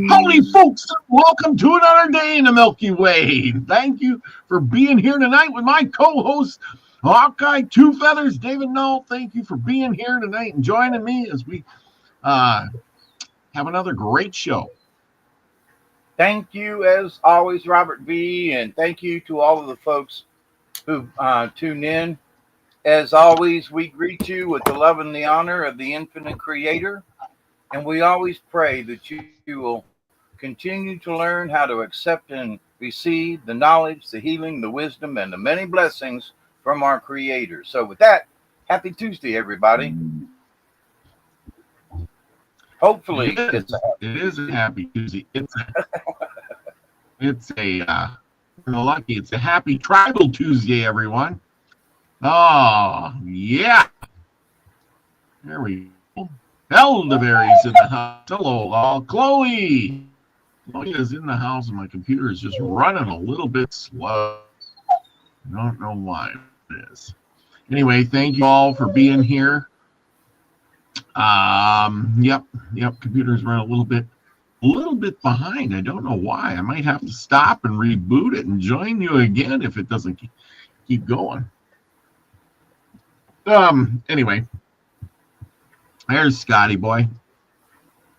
Howdy, folks, and welcome to another day in the Milky Way. Thank you for being here tonight with my co-host, Hawkeye Two Feathers, David Null. Thank you for being here tonight and joining me as we have another great show. Thank you, as always, Robert V., and thank you to all of the folks who tuned in. As always, we greet you with the love and the honor of the infinite creator, and we always pray that you will continue to learn how to accept and receive the knowledge, the healing, the wisdom, and the many blessings from our creator. So with that, happy Tuesday, everybody. Hopefully it is a happy Tuesday. It's a happy tribal Tuesday, everyone. Oh, yeah. There we go. Elderberries in the house. Hello, all. Chloe. Chloe is in the house, and my computer is just running a little bit slow. I don't know why it is. Anyway, thank you all for being here. Yep. Computer's running a little bit behind. I don't know why. I might have to stop and reboot it and join you again if it doesn't keep going. Anyway, there's Scotty boy.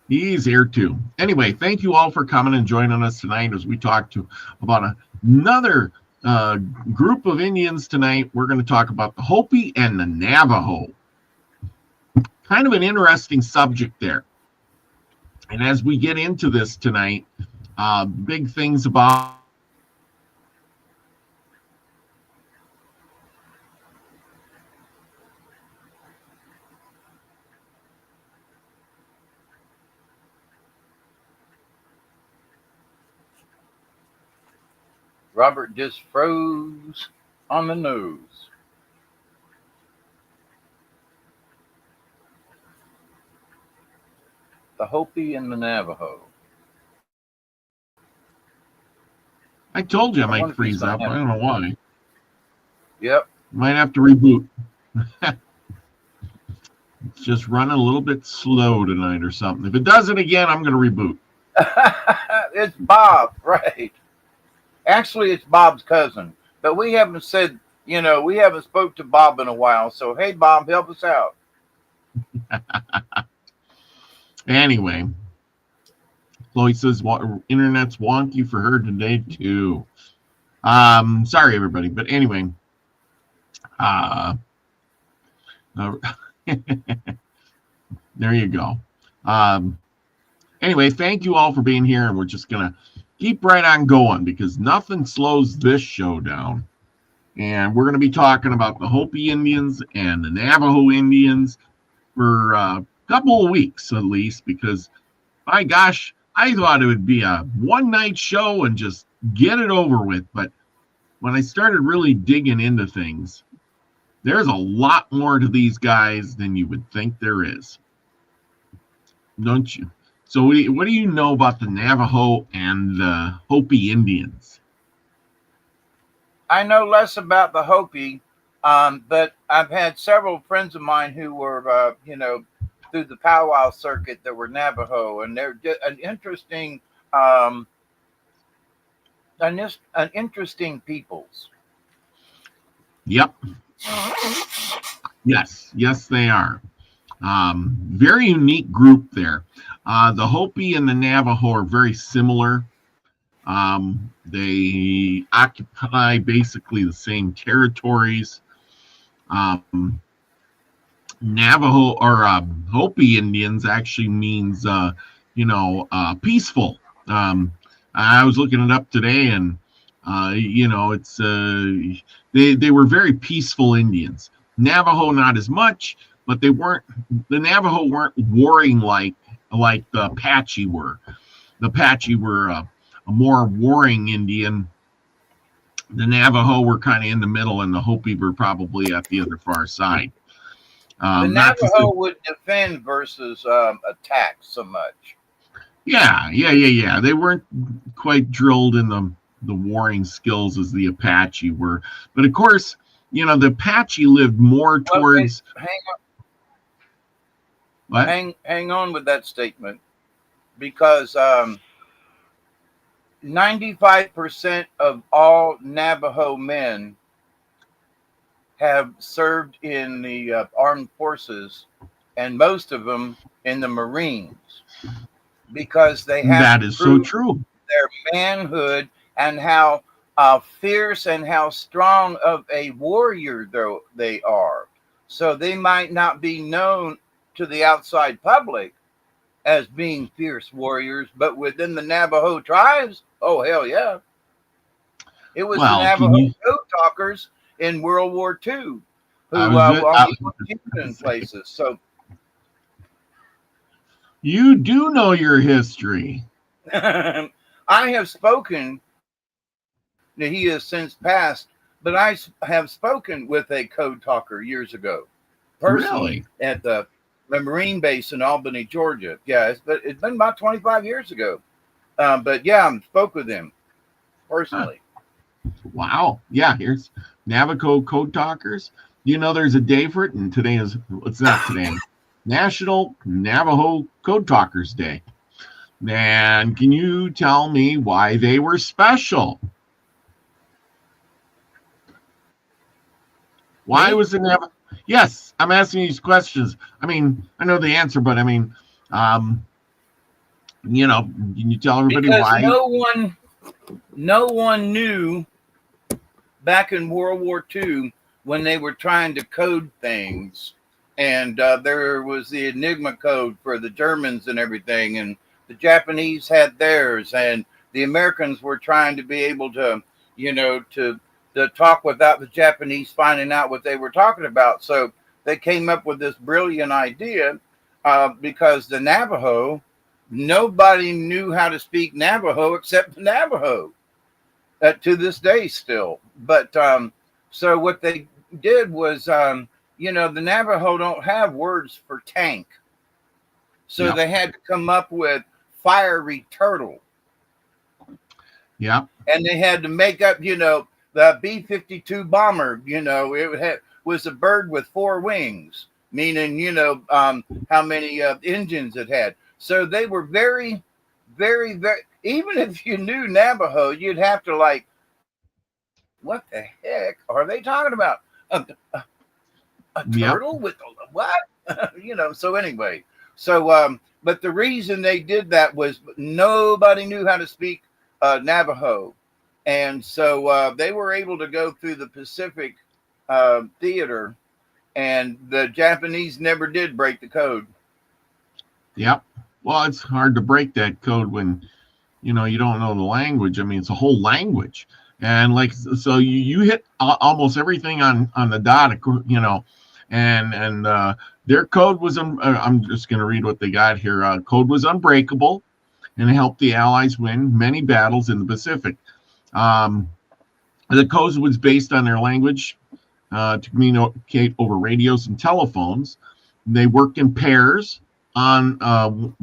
He's here too. Anyway, thank you all for coming and joining us tonight as we talk about another group of Indians tonight. We're going to talk about the Hopi and the Navajo. Kind of an interesting subject there. And as we get into this tonight, big things about Robert just froze on the nose. The Hopi and the Navajo. I told you I might freeze up. I don't know why. Yep. Might have to reboot. It's just running a little bit slow tonight or something. If it does it again, I'm going to reboot. It's Bob, right? Actually, it's Bob's cousin. But we haven't said, we haven't spoke to Bob in a while. So, hey, Bob, help us out. Anyway, Chloe says internet's wonky for her today too. Sorry everybody, but anyway, there you go. Anyway, thank you all for being here, and we're just gonna keep right on going because nothing slows this show down. And we're gonna be talking about the Hopi Indians and the Navajo Indians for couple of weeks at least, because my gosh, I thought it would be a one-night show and just get it over with. But when I started really digging into things, there's a lot more to these guys than you would think there is, don't you? So what do you know about the Navajo and the Hopi Indians? I know less about the Hopi, but I've had several friends of mine who were, through the powwow circuit that were Navajo, and they're an interesting peoples. Yep. Yes, they are. Very unique group there. The Hopi and the Navajo are very similar. They occupy basically the same territories. Navajo or Hopi Indians actually means, peaceful. I was looking it up today, and it's they were very peaceful Indians. Navajo not as much, but the Navajo weren't warring like the Apache were. The Apache were a more warring Indian. The Navajo were kind of in the middle, and the Hopi were probably at the other far side. The Navajo would defend versus attack so much. Yeah. They weren't quite drilled in the warring skills as the Apache were. But of course, the Apache lived more towards. Hang on with that statement, because 95% of all Navajo men have served in the armed forces, and most of them in the Marines, because they have That to is so prove true. their manhood and how fierce and how strong of a warrior though they are. So they might not be known to the outside public as being fierce warriors, but within the Navajo tribes, oh hell yeah. It was the Well, can Navajo you? code talkers in World War II I who was. I only was put people in places. So you do know your history. I have spoken, that he has since passed, but I have spoken with a code talker years ago, personally, Really? at the Marine base in Albany, Georgia. Yeah, it's been about 25 years ago. But yeah, I spoke with him Huh. personally. Wow. Yeah. Here's Navajo Code Talkers. You know, there's a day for it, and today is. It's not today. National Navajo Code Talkers Day. And can you tell me why they were special? Why Me? was it never? Yes, I'm asking these questions. I mean, I know the answer, but I mean, um, can you tell everybody Because why? no one knew back in World War II when they were trying to code things, and there was the Enigma code for the Germans and everything, and the Japanese had theirs, and the Americans were trying to be able to, to talk without the Japanese finding out what they were talking about. So they came up with this brilliant idea, because the Navajo, nobody knew how to speak Navajo except the Navajo, to this day still. But so what they did was, the Navajo don't have words for tank. So Yep. they had to come up with fiery turtle. Yep. And they had to make up, the B-52 bomber, was a bird with four wings, meaning, how many engines it had. So they were very, very, very, even if you knew Navajo, you'd have to like, what the heck are they talking about? A Yep. turtle with what? So anyway, so but the reason they did that was nobody knew how to speak Navajo, and so they were able to go through the Pacific theater, and the Japanese never did break the code. Yep. Well, it's hard to break that code when you don't know the language. I mean, it's a whole language, and like so you hit almost everything on the dot. And their code was. I'm just going to read what they got here. Code was unbreakable, and it helped the Allies win many battles in the Pacific. The code was based on their language to communicate over radios and telephones. They worked in pairs on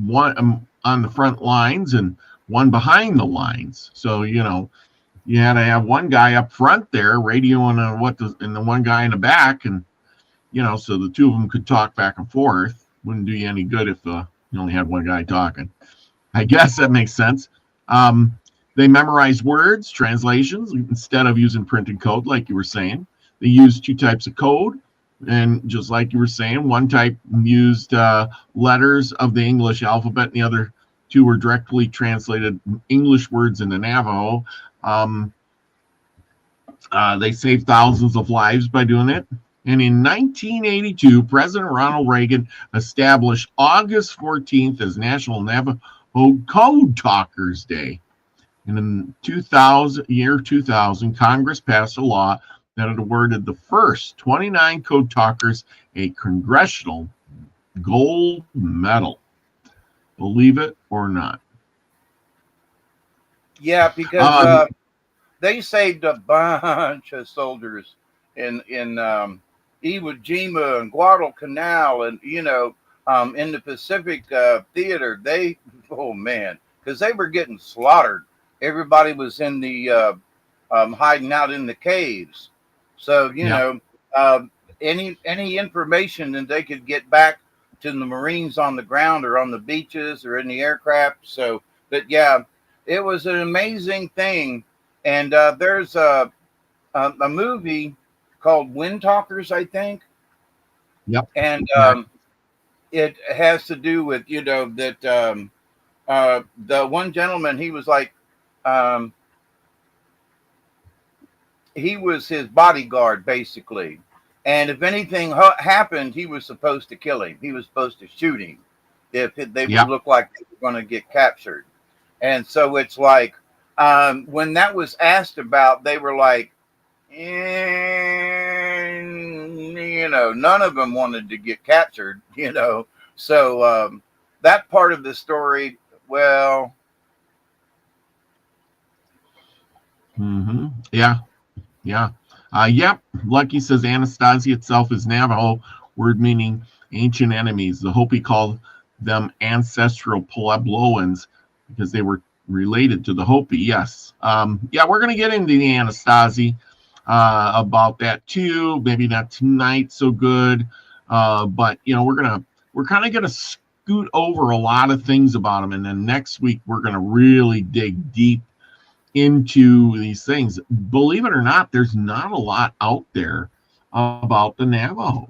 one on the front lines and one behind the lines. So you had to have one guy up front there radioing on and the one guy in the back, and so the two of them could talk back and forth. Wouldn't do you any good if you only had one guy talking. I guess that makes sense. They memorized words, translations, instead of using printed code, like you were saying. They used two types of code. And just like you were saying, one type used letters of the English alphabet, and the other two were directly translated English words into Navajo. They saved thousands of lives by doing it. And in 1982, President Ronald Reagan established August 14th as National Navajo Code Talkers Day. And in 2000, Congress passed a law that had awarded the first 29 code talkers a congressional gold medal. Believe it or not. Yeah, because they saved a bunch of soldiers in Iwo Jima and Guadalcanal, and in the Pacific theater. Oh man, because they were getting slaughtered. Everybody was in the hiding out in the caves. So any information that they could get back to the Marines on the ground or on the beaches or in the aircraft. So, but yeah, It was an amazing thing. And there's a movie called Wind Talkers, I think. Yep. And it has to do with, that the one gentleman, he was like, he was his bodyguard, basically. And if anything happened, he was supposed to kill him. He was supposed to shoot him if they would look like they were going to get captured. And so it's like, when that was asked about, they were like, none of them wanted to get captured, So that part of the story, well. Yeah. Yep. Lucky says Anastasia itself is Navajo, word meaning ancient enemies. The Hopi called them ancestral Puebloans because they were related to the Hopi. Yes. We're going to get into the Anastasia about that too. Maybe not tonight so good. But we're kind of going to scoot over a lot of things about them. And then next week, we're going to really dig deep into these things. Believe it or not, there's not a lot out there about the Navajo.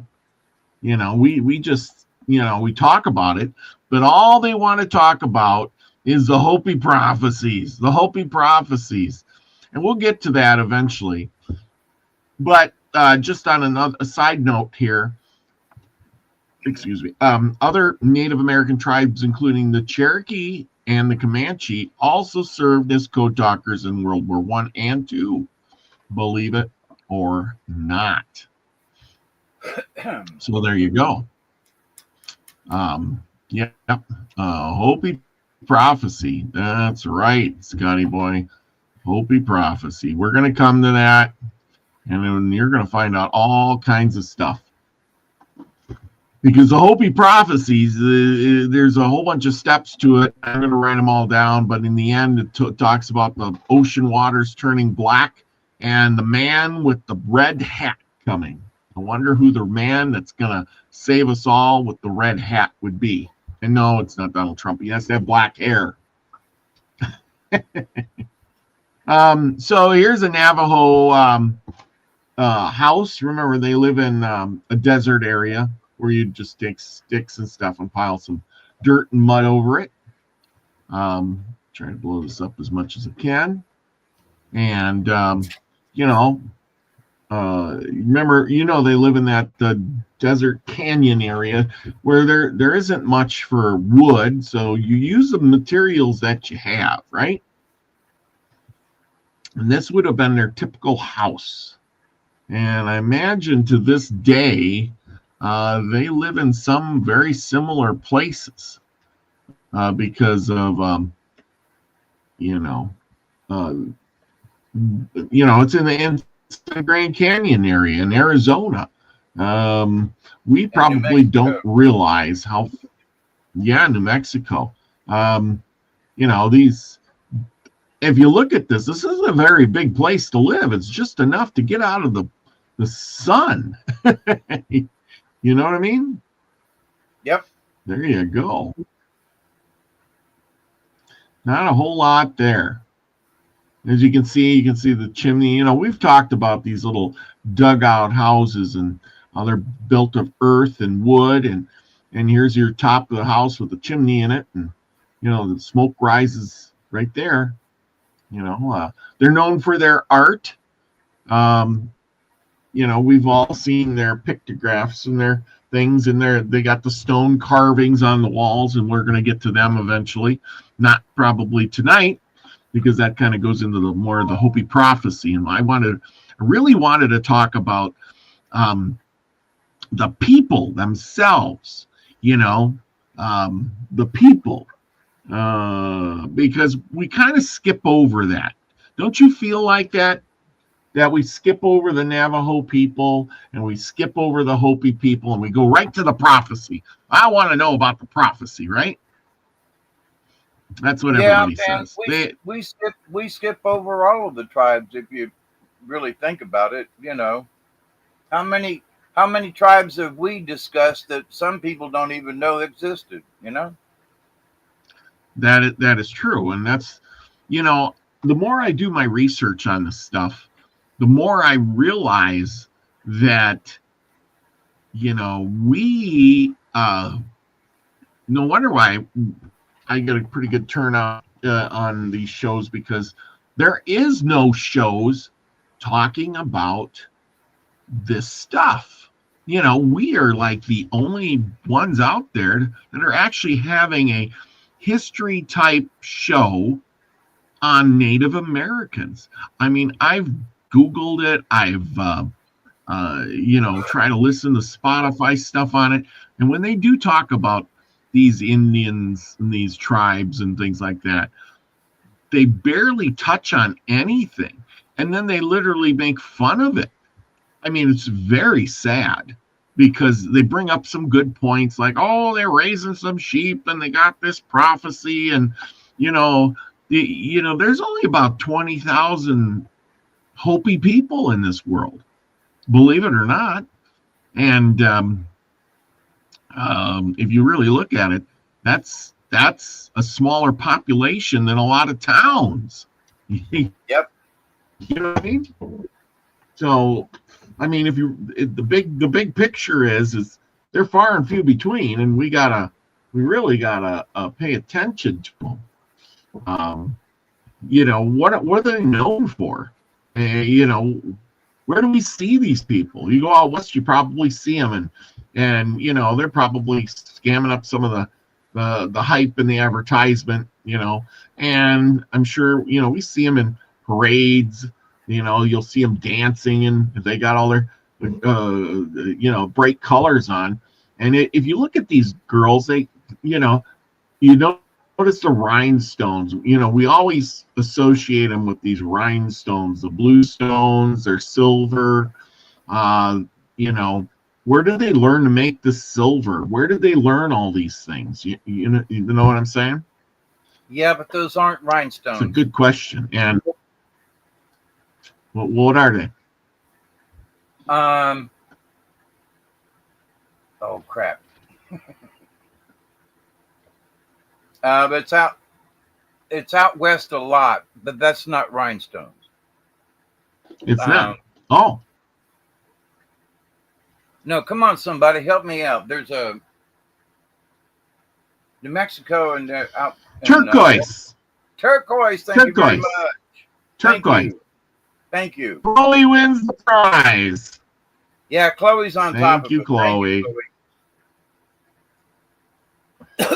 We just, we talk about it, but all they want to talk about is the Hopi prophecies, and we'll get to that eventually. But just on a side note here, other Native American tribes, including the Cherokee and the Comanche, also served as code talkers in World War I and II, believe it or not. So there you go. Hopi prophecy. That's right, Scotty boy. Hopi prophecy. We're going to come to that, and then you're going to find out all kinds of stuff. Because the Hopi prophecies, there's a whole bunch of steps to it. I'm going to write them all down, but in the end, it talks about the ocean waters turning black and the man with the red hat coming. I wonder who the man that's going to save us all with the red hat would be. And no, it's not Donald Trump. He has to have black hair. So here's a Navajo house. Remember, they live in a desert area where you just take sticks and stuff and pile some dirt and mud over it. Try to blow this up as much as I can. And, remember, they live in that desert canyon area where there isn't much for wood. So you use the materials that you have, right? And this would have been their typical house. And I imagine to this day, they live in some very similar places because of, it's in the Grand Canyon area in Arizona. We probably don't realize how, New Mexico. If you look at this is a very big place to live. It's just enough to get out of the sun. You know what I mean? Yep. There you go. Not a whole lot there. As you can see the chimney. We've talked about these little dugout houses and how they're built of earth and wood. And here's your top of the house with a chimney in it. And, the smoke rises right there. They're known for their art. We've all seen their pictographs and their things, and they got the stone carvings on the walls, and we're going to get to them eventually. Not probably tonight, because that kind of goes into the more of the Hopi prophecy. And I really wanted to talk about the people themselves, the people, because we kind of skip over that. Don't you feel like that? That we skip over the Navajo people and we skip over the Hopi people and we go right to the prophecy. I want to know about the prophecy, right? That's what everybody says. We skip over all of the tribes if you really think about it. How many tribes have we discussed that some people don't even know existed? That is true, and that's you know, the more I do my research on this stuff, the more I realize that, you know, no wonder why I get a pretty good turnout on these shows, because there is no shows talking about this stuff. You know, we are like the only ones out there that are actually having a history type show on Native Americans. I mean, I've Googled it. I've, you know, tried to listen to Spotify stuff on it. And when they do talk about these Indians and these tribes and things like that, they barely touch on anything. And then they literally make fun of it. I mean, it's very sad, because they bring up some good points like, oh, they're raising some sheep and they got this prophecy. And, you know, there's only about 20,000 Hopi people in this world, believe it or not. And if you really look at it, that's a smaller population than a lot of towns. Yep. You know what I mean? So, I mean, the big picture is they're far and few between, and we really gotta pay attention to them. You know, what are they known for? You know, where do we see these people? You go out west, you probably see them, and you know, they're probably scamming up some of the hype and the advertisement, you know. And I'm sure, you know, we see them in parades. You know, you'll see them dancing, and they got all their you know, bright colors on. And if you look at these girls, they, you know, you don't notice the rhinestones. You know, we always associate them with these rhinestones, the blue stones, they're silver. You know, where did they learn to make the silver? Where did they learn all these things? You know what I'm saying? Yeah, but those aren't rhinestones. It's a good question. And what are they? Oh crap. But it's out west a lot, but that's not rhinestones. It's not. Oh. No, come on, somebody, help me out. There's a New Mexico and out. Turquoise. Turquoise. Thank you very much. Turquoise. Thank you. Chloe wins the prize. Yeah, Chloe's on top of it. Thank you, Chloe.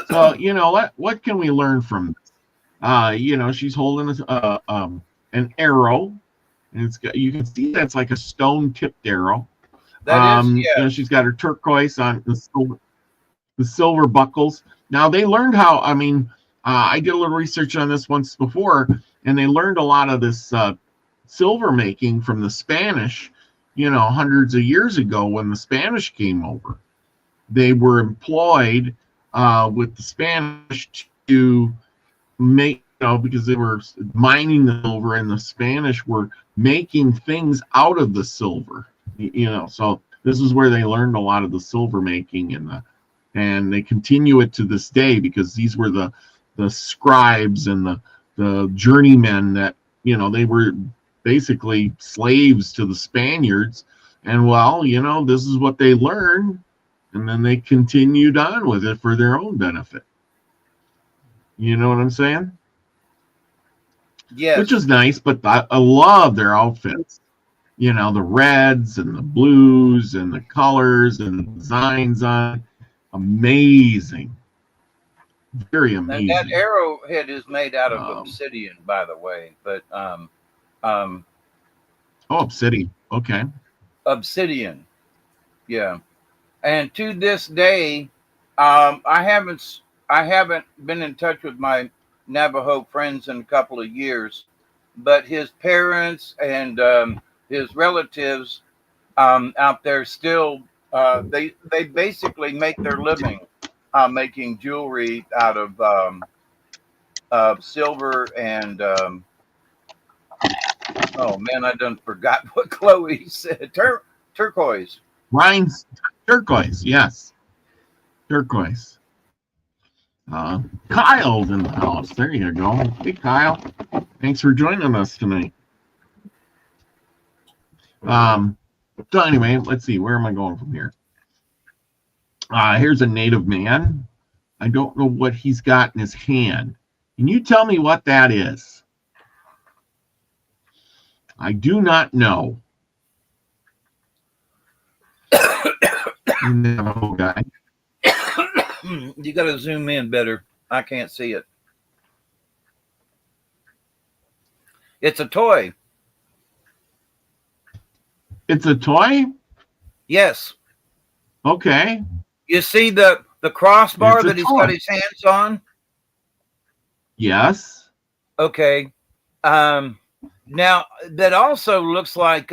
So, you know, what can we learn from this? You know, she's holding an arrow, and it's got, you can see that's like a stone-tipped arrow. That is, yeah. You know, she's got her turquoise on the silver buckles. Now, they learned how, I mean, I did a little research on this once before, and they learned a lot of this silver making from the Spanish, you know, hundreds of years ago when the Spanish came over. They were employed with the Spanish to make, you know, because they were mining the silver, and the Spanish were making things out of the silver, you know. So this is where they learned a lot of the silver making, and they continue it to this day, because these were the scribes and the journeymen that, you know, they were basically slaves to the Spaniards. And well, you know, this is what they learned, and then they continued on with it for their own benefit. You know what I'm saying? Yes. Which is nice, but I love their outfits. You know, the reds and the blues and the colors and the designs on. Amazing. Very amazing. And that arrowhead is made out of obsidian, by the way. But oh, obsidian. Okay. Obsidian. Yeah. And to this day, I haven't been in touch with my Navajo friends in a couple of years, but his parents and his relatives out there still, they basically make their living making jewelry out of silver and oh man, I done forgot what Chloe said. Turquoise. Rhine's turquoise, yes. Turquoise. Kyle's in the house. There you go. Hey, Kyle. Thanks for joining us tonight. So anyway, let's see. Where am I going from here? Here's a native man. I don't know what he's got in his hand. Can you tell me what that is? I do not know. Navajo guy. You got to zoom in better. I can't see it. It's a toy. It's a toy? Yes. Okay. You see the crossbar that he's got his hands on? Yes. Okay. Now, that also looks like,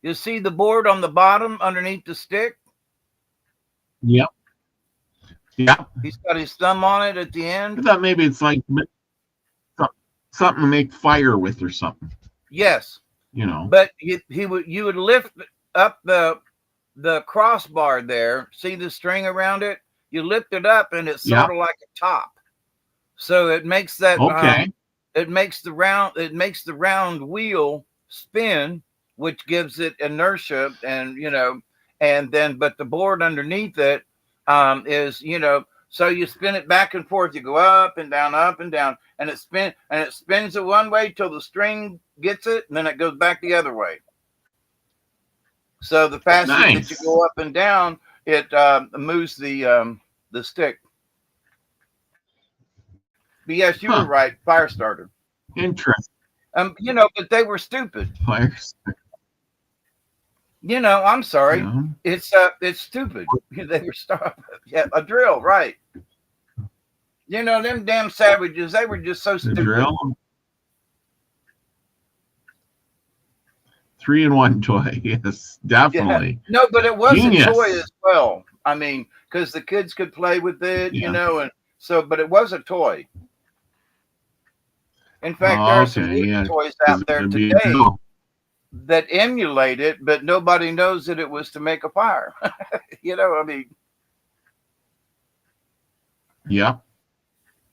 you see the board on the bottom underneath the stick? Yep. Yeah. He's got his thumb on it at the end. I thought maybe it's like something to make fire with or something. Yes. You know. But you would lift up the crossbar there. See the string around it? You lift it up and it's sort of like a top. So it makes that it makes the round wheel spin, which gives it inertia, and but the board underneath it is, so you spin it back and forth. You go up and down, and it spins it one way till the string gets it, and then it goes back the other way. So the faster that you go up and down, it moves the stick. But yes, you were right. Fire starter. Interesting. But they were stupid. Fire starter. I'm sorry. Yeah. It's stupid. They were a drill, right? Them damn savages, they were just so stupid. Drill. 3-in-1 toy. Yes, definitely. Yeah. No, but it was a toy as well. I mean, because the kids could play with it, and so, but it was a toy. In fact, there are some toys out there today that emulate it, but nobody knows that it was to make a fire. I mean. Yeah.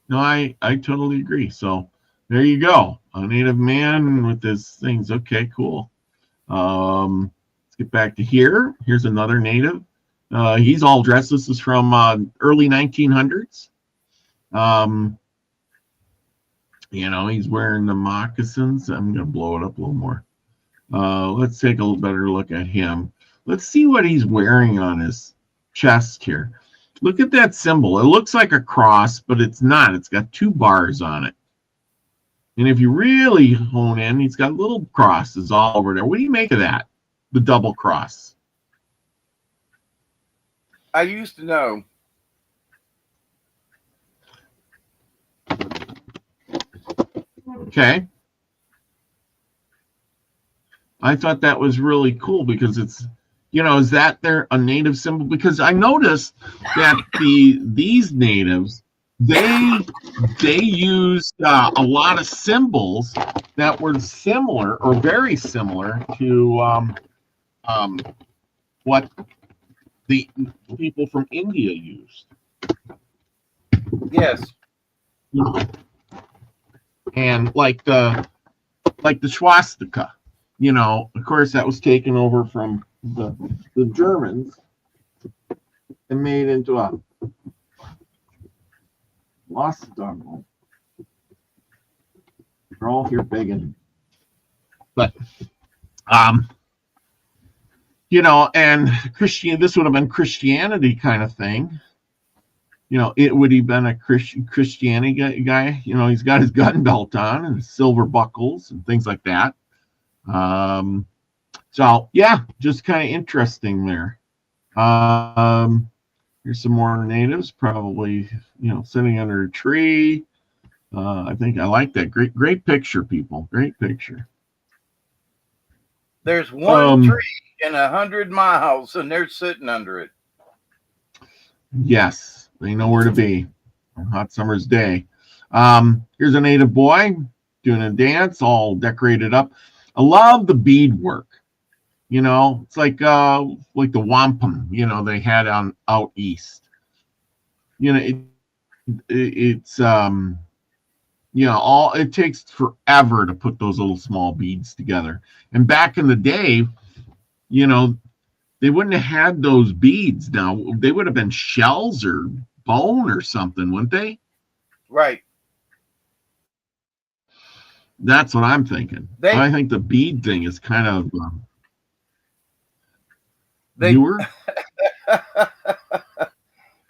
No, I totally agree. So there you go. A native man with his things. Okay, cool. Let's get back to here. Here's another native. He's all dressed. This is from early 1900s. He's wearing the moccasins. I'm going to blow it up a little more. Let's take a better look at him. Let's see what he's wearing on his chest here. Look at that symbol. It looks like a cross, but it's not. It's got 2 bars on it. And if you really hone in, he's got little crosses all over there. What do you make of that? The double cross. I used to know. Okay. I thought that was really cool because it's, is that there a native symbol? Because I noticed that these natives, they used a lot of symbols that were similar or very similar to what the people from India used. Yes. And like the swastika, of course that was taken over from the Germans and made into a lost dog. They're all here begging. But and Christian, this would have been Christianity kind of thing. It would have been a Christianity guy. He's got his gun belt on and silver buckles and things like that. So yeah, just kind of interesting there. Here's some more natives, probably sitting under a tree. I think I like that. Great picture, people. Great picture. There's one tree in 100 miles, and they're sitting under it. Yes, they know where to be on a hot summer's day. Here's a native boy doing a dance, all decorated up. I love the beadwork. It's like the wampum, they had out east. it's all it takes forever to put those little small beads together. And back in the day, they wouldn't have had those beads. Now they would have been shells or bone or something, wouldn't they? Right. That's what I'm thinking. I think the bead thing is kind of newer.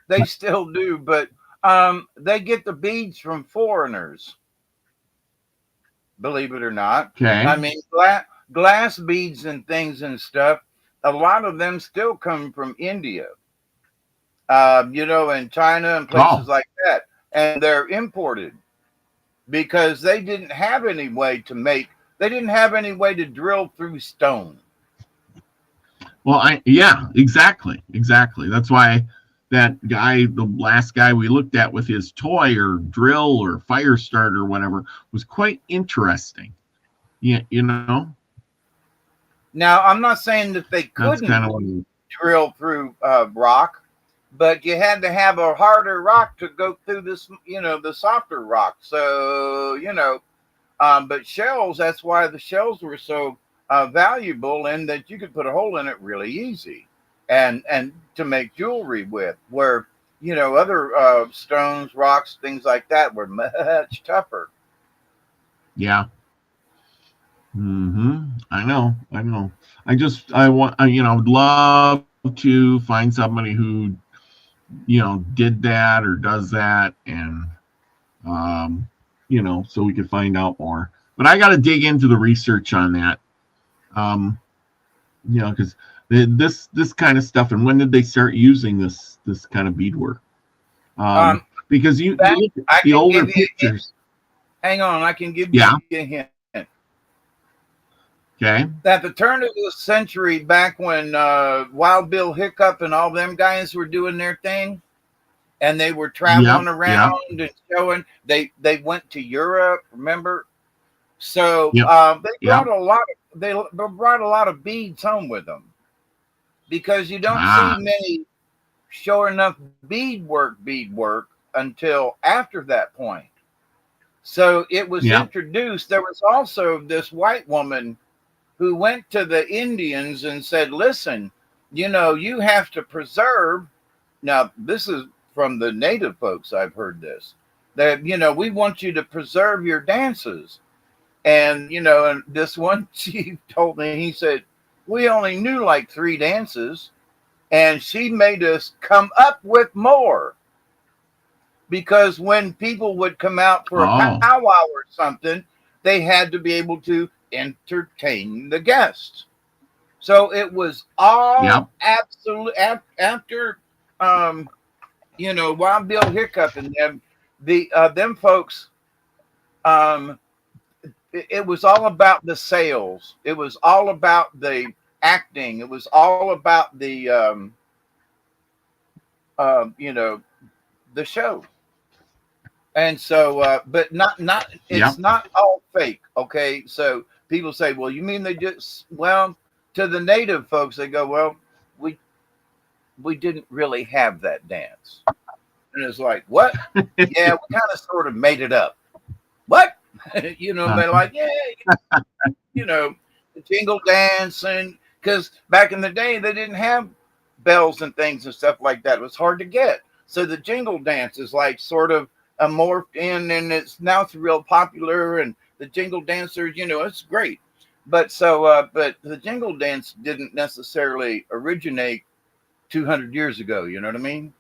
They still do, but they get the beads from foreigners. Believe it or not. Okay. I mean, glass beads and things and stuff. A lot of them still come from India. And China and places like that, and they're imported because they didn't have any way to drill through stone. Well, exactly. That's why that guy, the last guy we looked at with his toy or drill or fire starter or whatever, was quite interesting. Yeah, Now, I'm not saying that they couldn't drill through rock, but you had to have a harder rock to go through this, the softer rock. So, but shells, that's why the shells were so valuable, and that you could put a hole in it really easy and to make jewelry with, where, other stones, rocks, things like that were much tougher. Yeah. I know. I would love to find somebody who, did that or does that, and, so we could find out more. But I got to dig into the research on that. Because this kind of stuff, and when did they start using this kind of beadwork? Because you look at the older pictures. Hang on, I can give you a hint. Okay. At the turn of the century, back when Wild Bill Hickok and all them guys were doing their thing, and they were traveling around and showing, they went to Europe, remember? So they brought a lot of beads home with them, because you don't see many showing enough beadwork until after that point. So it was introduced. There was also this white woman who went to the Indians and said, listen, you have to preserve. Now, this is from the native folks. I've heard this, that, we want you to preserve your dances. And, and this one chief told me, he said, we only knew like 3 dances, and she made us come up with more. Because when people would come out for a powwow or something, they had to be able to entertain the guests. So it was all absolute after Wild Bill Hickok and them, them folks, it was all about the sales. It was all about the acting. It was all about the the show. And so, but it's not all fake. Okay. So people say, well, you mean they just, to the native folks, they go, well, we didn't really have that dance. And it's like, what? Yeah, we kind of sort of made it up. What? They're like, the jingle dance. And because back in the day, they didn't have bells and things and stuff like that. It was hard to get. So the jingle dance is like sort of morphed in, and it's real popular, and the jingle dancers, it's great. But but the jingle dance didn't necessarily originate 200 years ago. You know what I mean?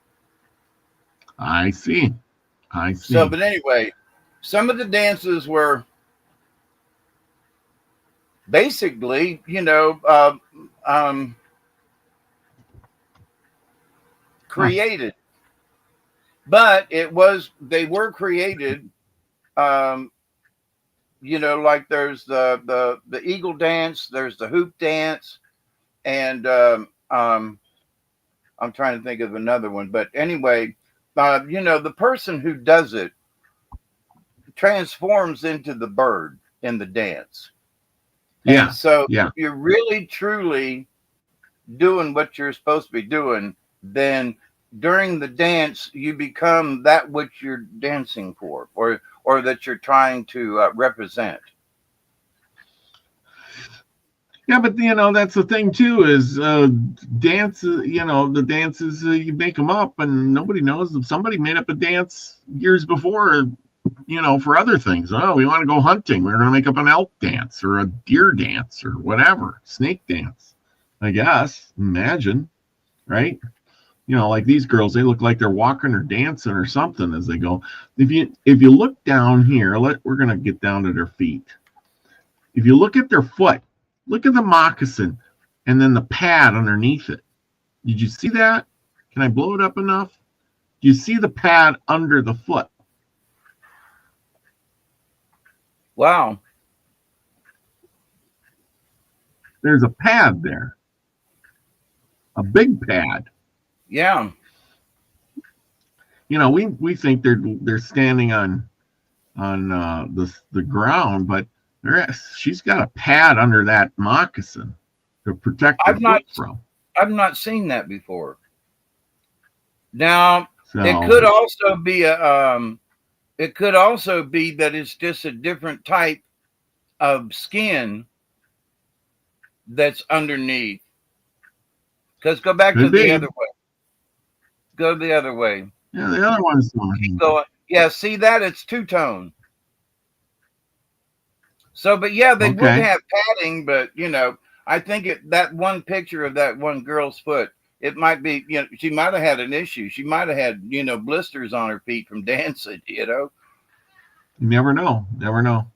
I see. So, but anyway, some of the dances were basically, created. But they were created, like there's the eagle dance, there's the hoop dance, and I'm trying to think of another one. But anyway, the person who does it transforms into the bird in the dance. And so if you're really, truly doing what you're supposed to be doing, then during the dance, you become that which you're dancing for, or that you're trying to represent. Yeah, but that's the thing too is dance. The dances you make them up, and nobody knows if somebody made up a dance years before. For other things. Oh, we want to go hunting. We're going to make up an elk dance or a deer dance or whatever, snake dance. I guess. Imagine, right? Like these girls, they look like they're walking or dancing or something as they go. If you look down here, we're going to get down to their feet. If you look at their foot, look at the moccasin and then the pad underneath it. Did you see that? Can I blow it up enough? Do you see the pad under the foot? Wow. There's a pad there. A big pad. Yeah. We think they're standing on the ground, but she's got a pad under that moccasin to protect her foot from. I've not seen that before. Now, it could also be it could also be that it's just a different type of skin that's underneath. Because go back to the other way. Go the other way. Yeah, the other one's going. Yeah, see that? It's two-tone. So, but yeah, they would have padding, but I think that one picture of that one girl's foot, it might be, she might have had an issue. She might have had, blisters on her feet from dancing, You never know. Never know.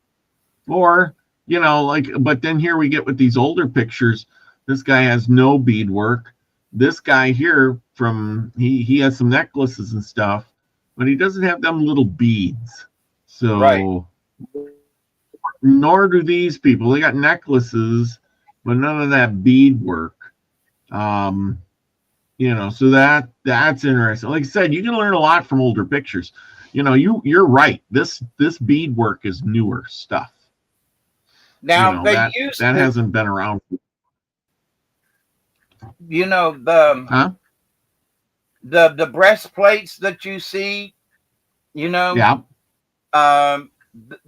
Or, but then here we get with these older pictures. This guy has no beadwork. This guy here he has some necklaces and stuff, but he doesn't have them little beads. So, nor do these people. They got necklaces, but none of that beadwork. So that's interesting. Like I said, you can learn a lot from older pictures. You're right. This beadwork is newer stuff. Now that hasn't been around. The breastplates that you see, Yeah.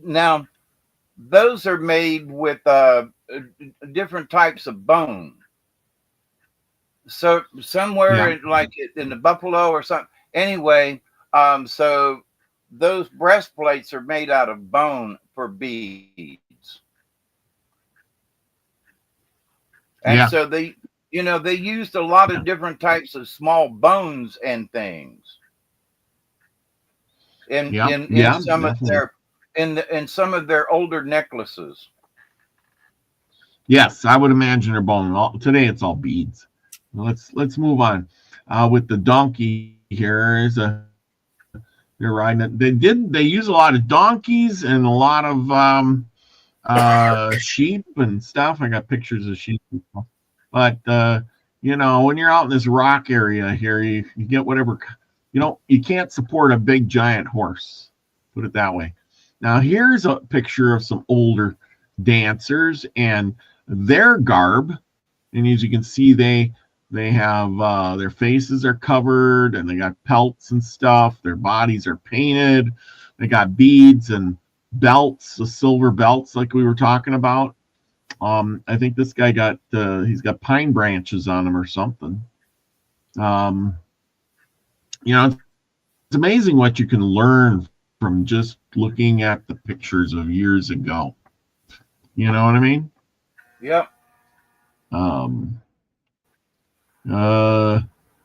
Now those are made with different types of bone. So somewhere like in the buffalo or something. Anyway, so those breastplates are made out of bone for beads. And so they used a lot of different types of small bones and things. In some of their in some of their older necklaces. Yes, I would imagine they're bone. Today it's all beads. Let's move on. With the donkey here they're riding it. They use a lot of donkeys and a lot of sheep and stuff. I got pictures of sheep, but when you're out in this rock area here, you get whatever. You can't support a big giant horse. Put it that way. Now here's a picture of some older dancers and their garb, and as you can see, they have their faces are covered and they got pelts and stuff. Their bodies are painted. They got beads and belts, the silver belts like we were talking about. I think this guy he's got pine branches on him or something. It's amazing what you can learn from just looking at the pictures of years ago. You know what I mean? Yep. Let's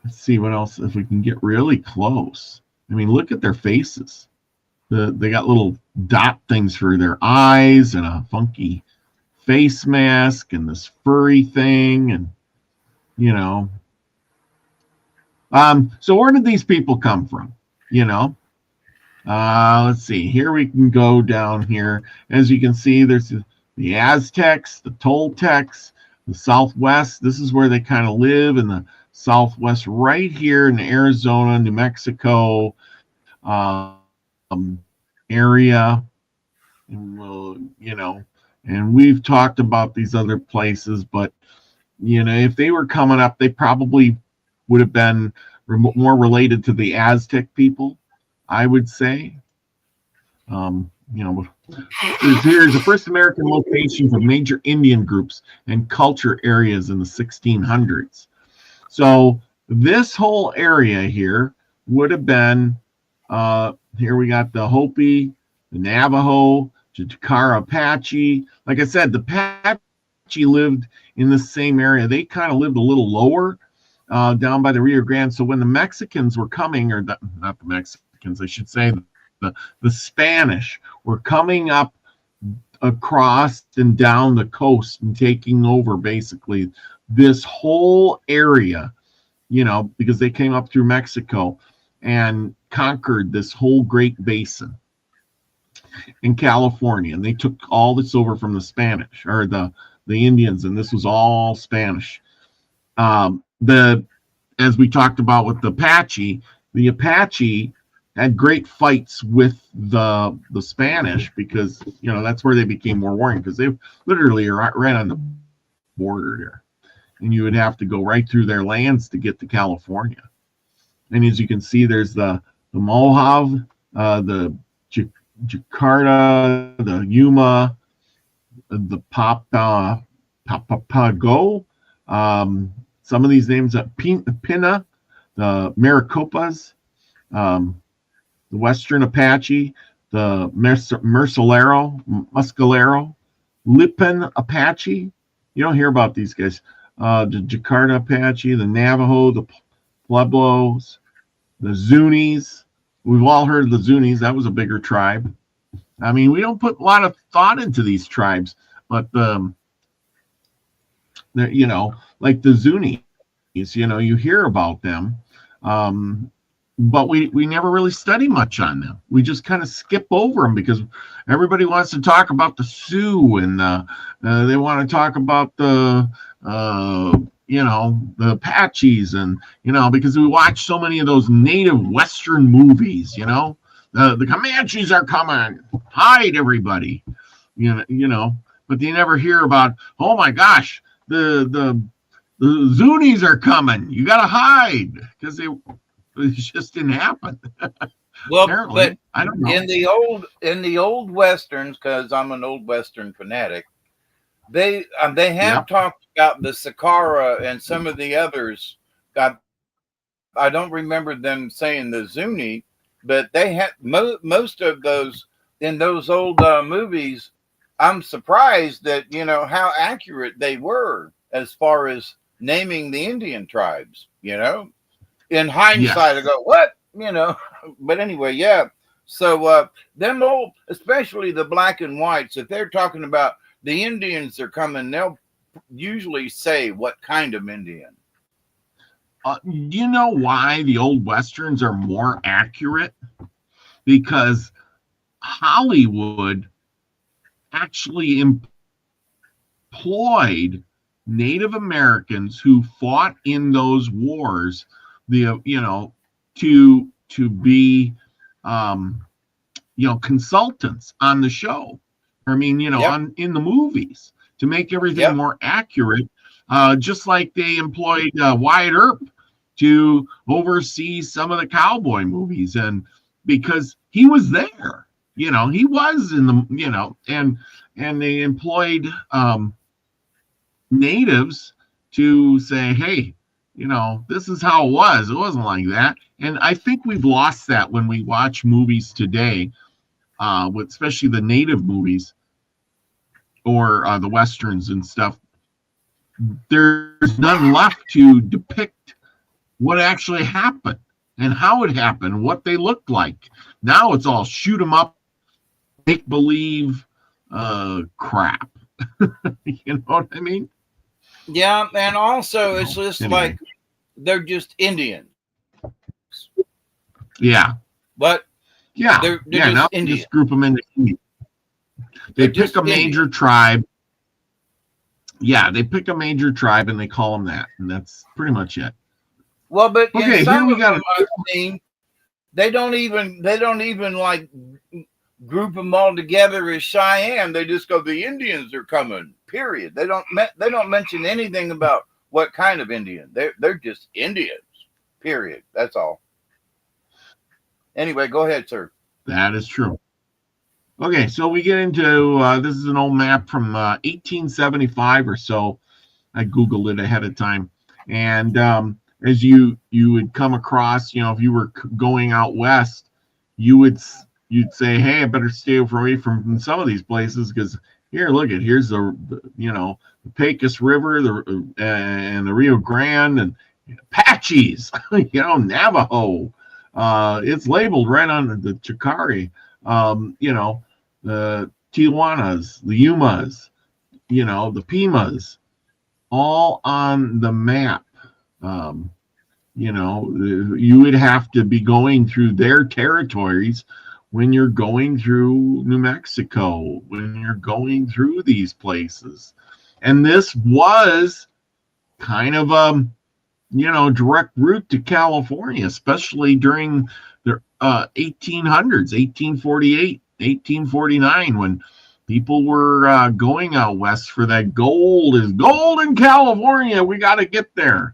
see what else, if we can get really close. I mean, look at their faces. They got little dot things for their eyes and a funky face mask and this furry thing, and so where did these people come from? Let's see. Here we can go down here. As you can see, there's the Aztecs, the Toltecs, the Southwest. This is where they kind of live in the Southwest, right here in Arizona, New Mexico area. And and we've talked about these other places, but if they were coming up, they probably would have been more related to the Aztec people, I would say. Here's the first American locations of major Indian groups and culture areas in the 1600s. So this whole area here would have been, here we got the Hopi, the Navajo, Chickasaw Apache. Like I said, the Apache lived in the same area. They kind of lived a little lower down by the Rio Grande. So when the Mexicans were coming, or not the Mexicans, I should say, the Spanish were coming up across and down the coast and taking over basically this whole area, because they came up through Mexico and conquered this whole Great Basin in California. And they took all this over from the Spanish, or the Indians, and this was all Spanish. As we talked about with the Apache had great fights with the Spanish, because that's where they became more warring, because they literally are right on the border there, and you would have to go right through their lands to get to California. And as you can see, there's the Mohave, the Jakarta, the Yuma, the Papago. Some of these names, Pinna, the Maricopas, the Western Apache, the Muscalero, Lipan Apache. You don't hear about these guys. The Jakarta Apache, the Navajo, the Pueblos, the Zunis. We've all heard of the Zunis. That was a bigger tribe. I mean, we don't put a lot of thought into these tribes, but like the Zunis, you hear about them. But we never really study much on them. We just kind of skip over them because everybody wants to talk about the Sioux, and they want to talk about the Apaches, and because we watch so many of those native Western movies. The Comanches are coming, hide everybody, But you never hear about, oh my gosh, the Zunis are coming. You got to hide, because it just didn't happen. Well, apparently, but I don't know. In the old westerns, because I'm an old western fanatic, they have talked about the Sakara and some of the others. I don't remember them saying the Zuni, but they had most of those in those old movies. I'm surprised that how accurate they were as far as naming the Indian tribes. In hindsight, I go, what? But anyway, yeah. So them old, especially the black and whites, if they're talking about the Indians are coming, they'll usually say what kind of Indian. Do you know why the old Westerns are more accurate? Because Hollywood actually employed Native Americans who fought in those wars, to be consultants on the show. I mean, in the movies, to make everything more accurate. Just like they employed Wyatt Earp to oversee some of the cowboy movies, and because he was there, he was in the, and they employed natives to say, hey, this is how it was. It wasn't like that. And I think we've lost that when we watch movies today, with especially the native movies or the Westerns and stuff. There's none left to depict what actually happened and how it happened, what they looked like. Now it's all shoot 'em up, make believe crap. You know what I mean? Yeah, and also it's just like they're just Indians. Yeah. But they're just now Indian. Just group them into Indian. They pick a major tribe. Yeah, they pick a major tribe and they call them that, and that's pretty much it. Well, but okay, here we got. They don't even like group them all together as Cheyenne. They just go, the Indians are coming. Period. They don't mention anything about what kind of Indian. They're just Indians. Period. That's all. Anyway, go ahead, sir. That is true. Okay, so we get into this is an old map from 1875 or so. I Googled it ahead of time. And as you would come across, if you were going out west, you'd say, hey, I better stay away from some of these places because here's the Pecos River, and the Rio Grande and Apaches, Navajo. It's labeled right on the Chicari. The Tijuanas, the Yumas, the Pimas, all on the map. You would have to be going through their territories when you're going through New Mexico, when you're going through these places. And this was kind of a, direct route to California, especially during the 1800s, 1848, 1849, when people were going out west for that gold is gold in California. We got to get there.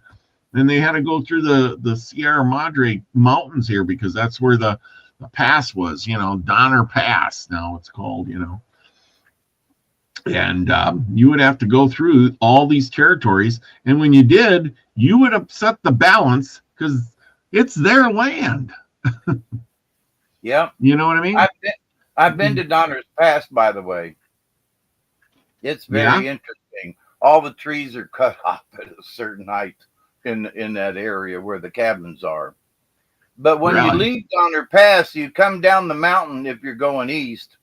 And they had to go through the Sierra Madre mountains here because that's where the pass was, Donner Pass, now it's called, And you would have to go through all these territories. And when you did, you would upset the balance because it's their land. Yeah. You know what I mean? I've been to Donner's Pass, by the way. It's very interesting. All the trees are cut off at a certain height in that area where the cabins are. But when you leave Donner Pass, you come down the mountain if you're going east,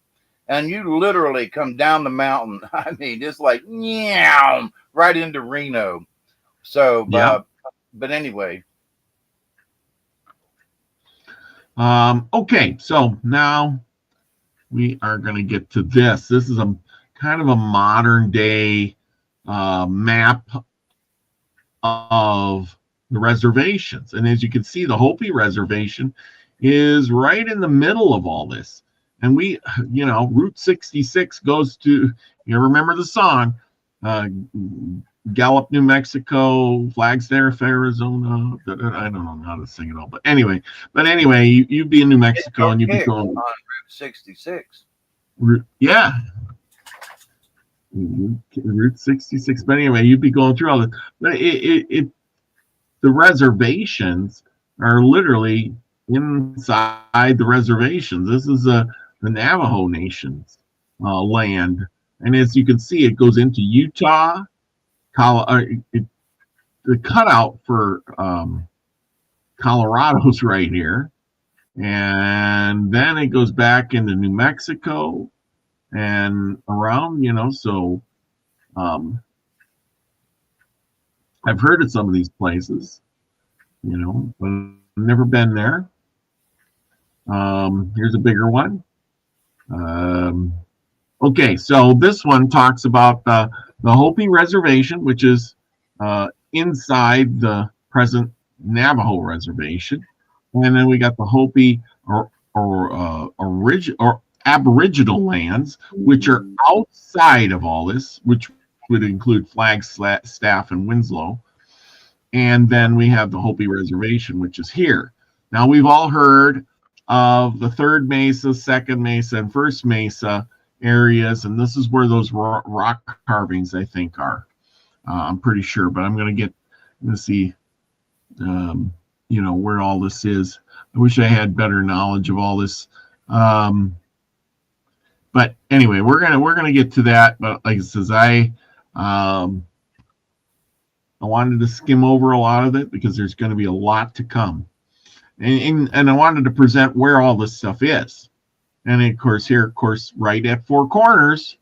and you literally come down the mountain. I mean, it's like right into Reno. So, but anyway. Okay, so now we are going to get to this. This is a kind of a modern day map of the reservations. And as you can see, the Hopi Reservation is right in the middle of all this. And we, Route 66 goes to, remember the song, Gallup, New Mexico, Flagstaff, Arizona. I don't know how to sing it all. But anyway, you'd be in New Mexico and you'd be going on Route 66. Yeah. Route 66. But anyway, you'd be going through all this. But the reservations are literally inside the reservations. This is the Navajo Nation's land. And as you can see, it goes into Utah. The cutout for Colorado's right here. And then it goes back into New Mexico and around, so I've heard of some of these places, but I've never been there. Here's a bigger one. Okay, so this one talks about the Hopi Reservation, which is inside the present Navajo Reservation. And then we got the Hopi or Aboriginal lands, which are outside of all this, which would include Flagstaff and Winslow. And then we have the Hopi Reservation, which is here. Now, we've all heard of the Third Mesa, Second Mesa, and First Mesa areas, and this is where those rock carvings, I think, are. I'm pretty sure, but I'm going to see, where all this is. I wish I had better knowledge of all this. But anyway, we're gonna get to that. But like it says, I wanted to skim over a lot of it because there's going to be a lot to come, and I wanted to present where all this stuff is. And of course, right at Four Corners.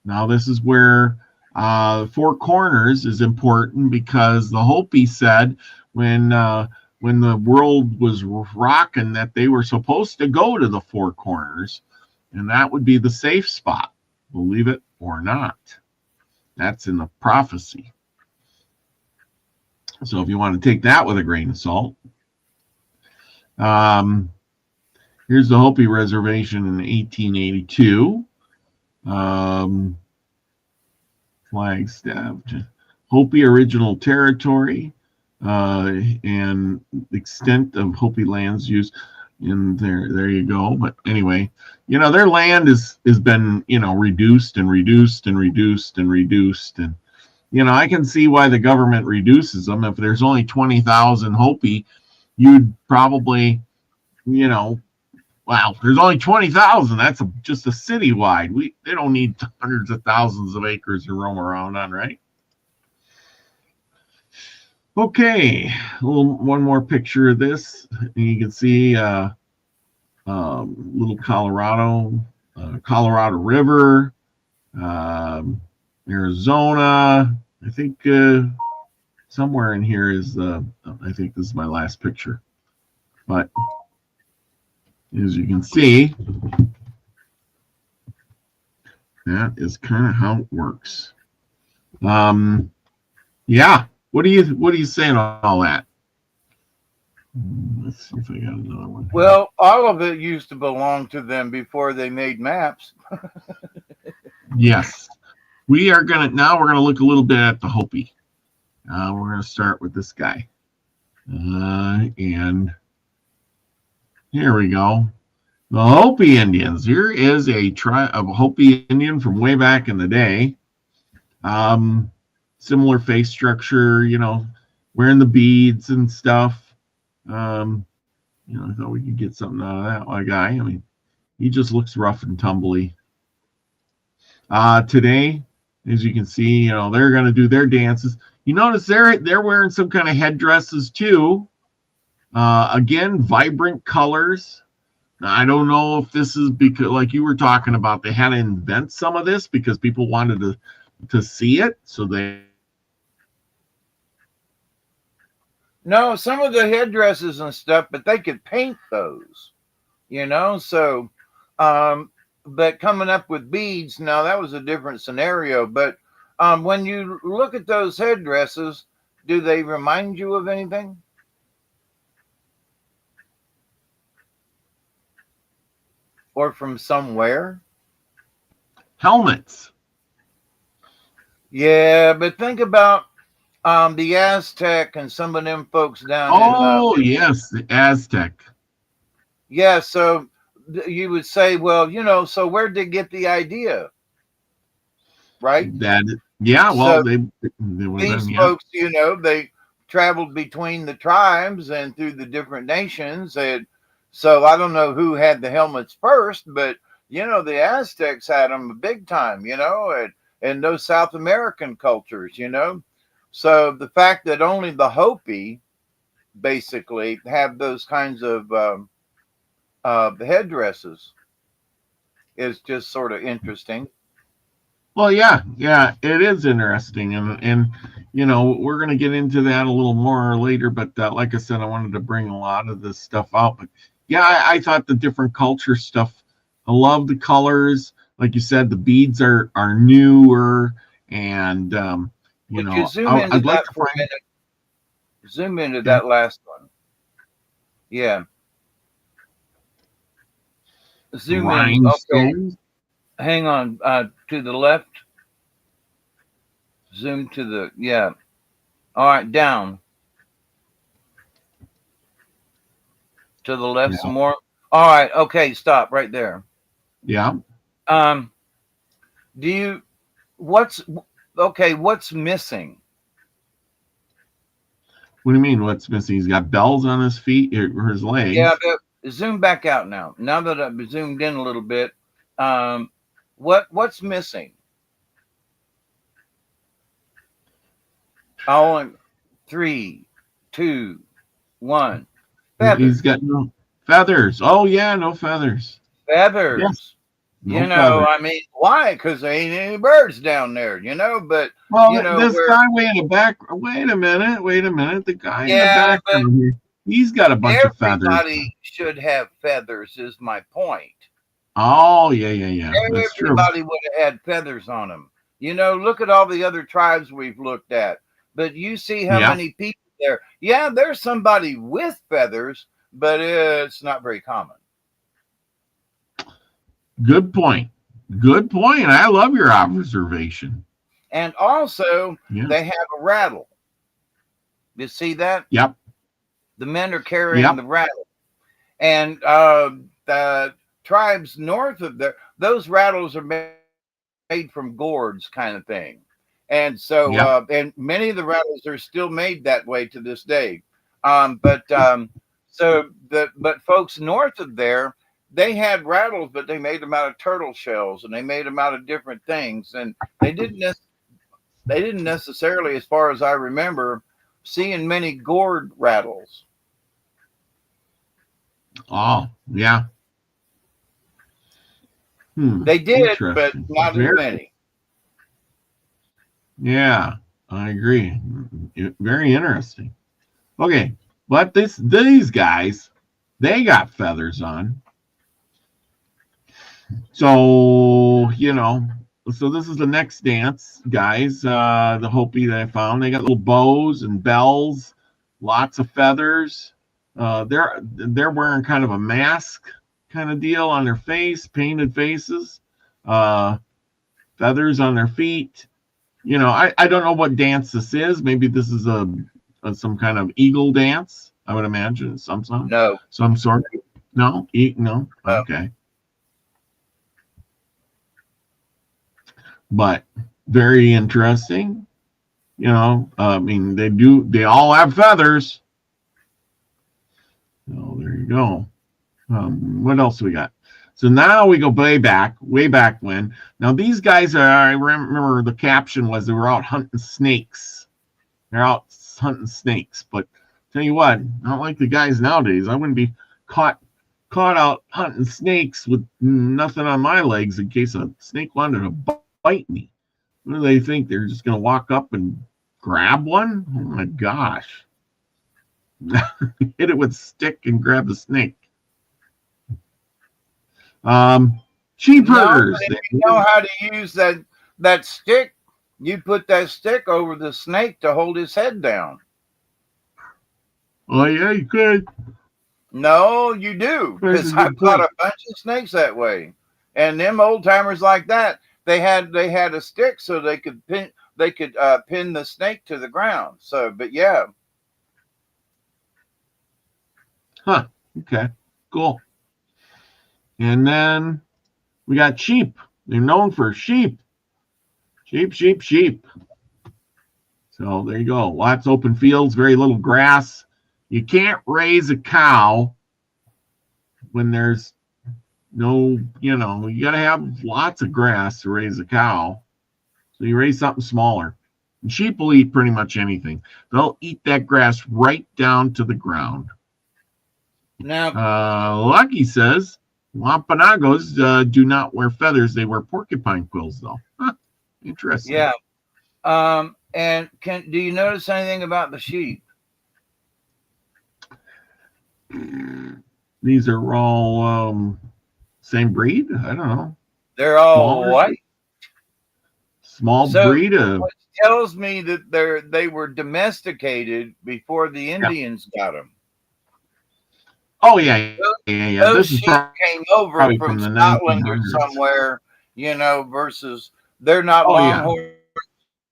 Now this is where Four Corners is important because the Hopi said when the world was rocking that they were supposed to go to the Four Corners, and that would be the safe spot, believe it or not. That's in the prophecy. So if you want to take that with a grain of salt. Here's the Hopi Reservation in 1882. Flagstaff, Hopi Original Territory. and the extent of Hopi lands used in there you go. But anyway, their land has been, reduced and reduced and reduced and reduced. And, I can see why the government reduces them. If there's only 20,000 Hopi, you'd probably, wow, there's only 20,000. That's just a citywide. They don't need hundreds of thousands of acres to roam around on, right? Okay, one more picture of this. You can see little Colorado River, Arizona. I think somewhere in here is I think this is my last picture. But as you can see, that is kind of how it works. Yeah. What do you say on all that? Let's see if I got another one. Well, all of it used to belong to them before they made maps. Yes. We're gonna look a little bit at the Hopi. We're gonna start with this guy. And here we go. The Hopi Indians. Here is a tribe of Hopi Indian from way back in the day. Similar face structure, wearing the beads and stuff. I thought we could get something out of that guy. I mean, he just looks rough and tumbly. Today, as you can see, they're going to do their dances. You notice they're wearing some kind of headdresses too. Again, vibrant colors. Now, I don't know if this is because, like you were talking about, they had to invent some of this because people wanted to see it, so they. No, some of the headdresses and stuff, but they could paint those, so, but coming up with beads, now that was a different scenario. But when you look at those headdresses, do they remind you of anything? Or from somewhere? Helmets. Yeah, but think about the Aztec and some of them folks down. Yes, the Aztec. Yeah, so you would say, well, so where'd they get the idea? Right? Well, so these folks, they traveled between the tribes and through the different nations. And so I don't know who had the helmets first, but, the Aztecs had them big time, and those South American cultures, So the fact that only the Hopi basically have those kinds of headdresses is just sort of interesting. Well, yeah, it is interesting, and we're going to get into that a little more later. But like I said, I wanted to bring a lot of this stuff out. But yeah, I thought the different culture stuff. I love the colors, like you said. The beads are newer, and you zoom into I'd like that to for a minute. Zoom into that last one. Yeah. Zoom in. Okay. Hang on. To the left. Zoom to the, yeah. All right, down. To the left some more. All right, okay, stop right there. Yeah. What's missing? What do you mean, what's missing? He's got bells on his feet or his legs. Yeah, but zoom back out now. Now that I've zoomed in a little bit, what's missing? Oh, 3, 2, 1. Feathers. He's got no feathers. Oh yeah, no feathers. Feathers. Yes. No feathers. I mean, why? Because there ain't any birds down there, But this guy way in the back. Wait a minute. The guy in the background here, he's got a bunch of feathers. Everybody should have feathers. Is my point. Oh yeah. Everybody would have had feathers on them. Look at all the other tribes we've looked at. But you see how many people there. Yeah, there's somebody with feathers, but it's not very common. Good point. I love your observation. And also, they have a rattle. You see that? Yep. The men are carrying the rattle. And the tribes north of there, those rattles are made from gourds kind of thing. And so, and many of the rattles are still made that way to this day. But folks north of there, they had rattles, but they made them out of turtle shells, and they made them out of different things. And they didn't necessarily, as far as I remember, seeing many gourd rattles. Oh, yeah. They did, but not as many. Yeah, I agree. Very interesting. Okay, but these guys, they got feathers on. So, so this is the next dance, guys. The Hopi that I found, they got little bows and bells, lots of feathers. They're wearing kind of a mask kind of deal on their face, painted faces, feathers on their feet. I don't know what dance this is. Maybe this is some kind of eagle dance. I would imagine some sort. No. Okay. But very interesting. I mean, they all have feathers. Oh, there you go. What else we got? So now we go way back when. Now these guys I remember the caption was they were out hunting snakes. They're out hunting snakes. But tell you what, not like the guys nowadays. I wouldn't be caught out hunting snakes with nothing on my legs in case a snake wanted to bite me. What do they think? They're just going to walk up and grab one? Oh my gosh. Hit it with a stick and grab the snake. Sheepherders. No, if you know how to use that stick, you put that stick over the snake to hold his head down. Oh yeah, you could. No, you do. Because I've caught a bunch of snakes that way. And them old timers like that, they had a stick so they could pin the snake to the ground. So, but yeah. Huh. Okay. Cool. And then we got sheep. They're known for sheep. Sheep. So there you go. Lots of open fields, very little grass. You can't raise a cow when there's no, you got to have lots of grass to raise a cow. So you raise something smaller. And sheep will eat pretty much anything. They'll eat that grass right down to the ground. Now, Lucky says Wampanoags do not wear feathers. They wear porcupine quills, though. Huh, interesting. Yeah. And do you notice anything about the sheep? These are all same breed? I don't know. They're all white. Small breed of. Which tells me that they were domesticated before the Indians got them. Oh yeah. Those sheep came over from Scotland or somewhere, versus they're not longhorn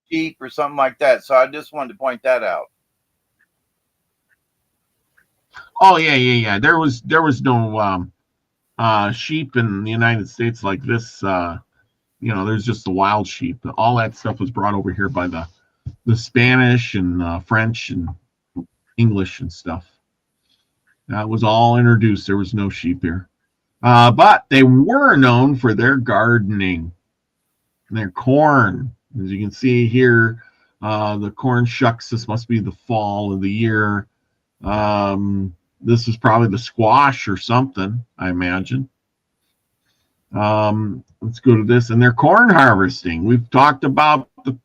sheep or something like that. So I just wanted to point that out. Oh yeah. There was no sheep in the United States like this. There's just the wild sheep. All that stuff was brought over here by the Spanish and French and English and stuff. That was all introduced. There was no sheep here. But they were known for their gardening and their corn. As you can see here, the corn shucks. This must be the fall of the year. This is probably the squash or something, I imagine. Let's go to this. And their corn harvesting. We've talked about the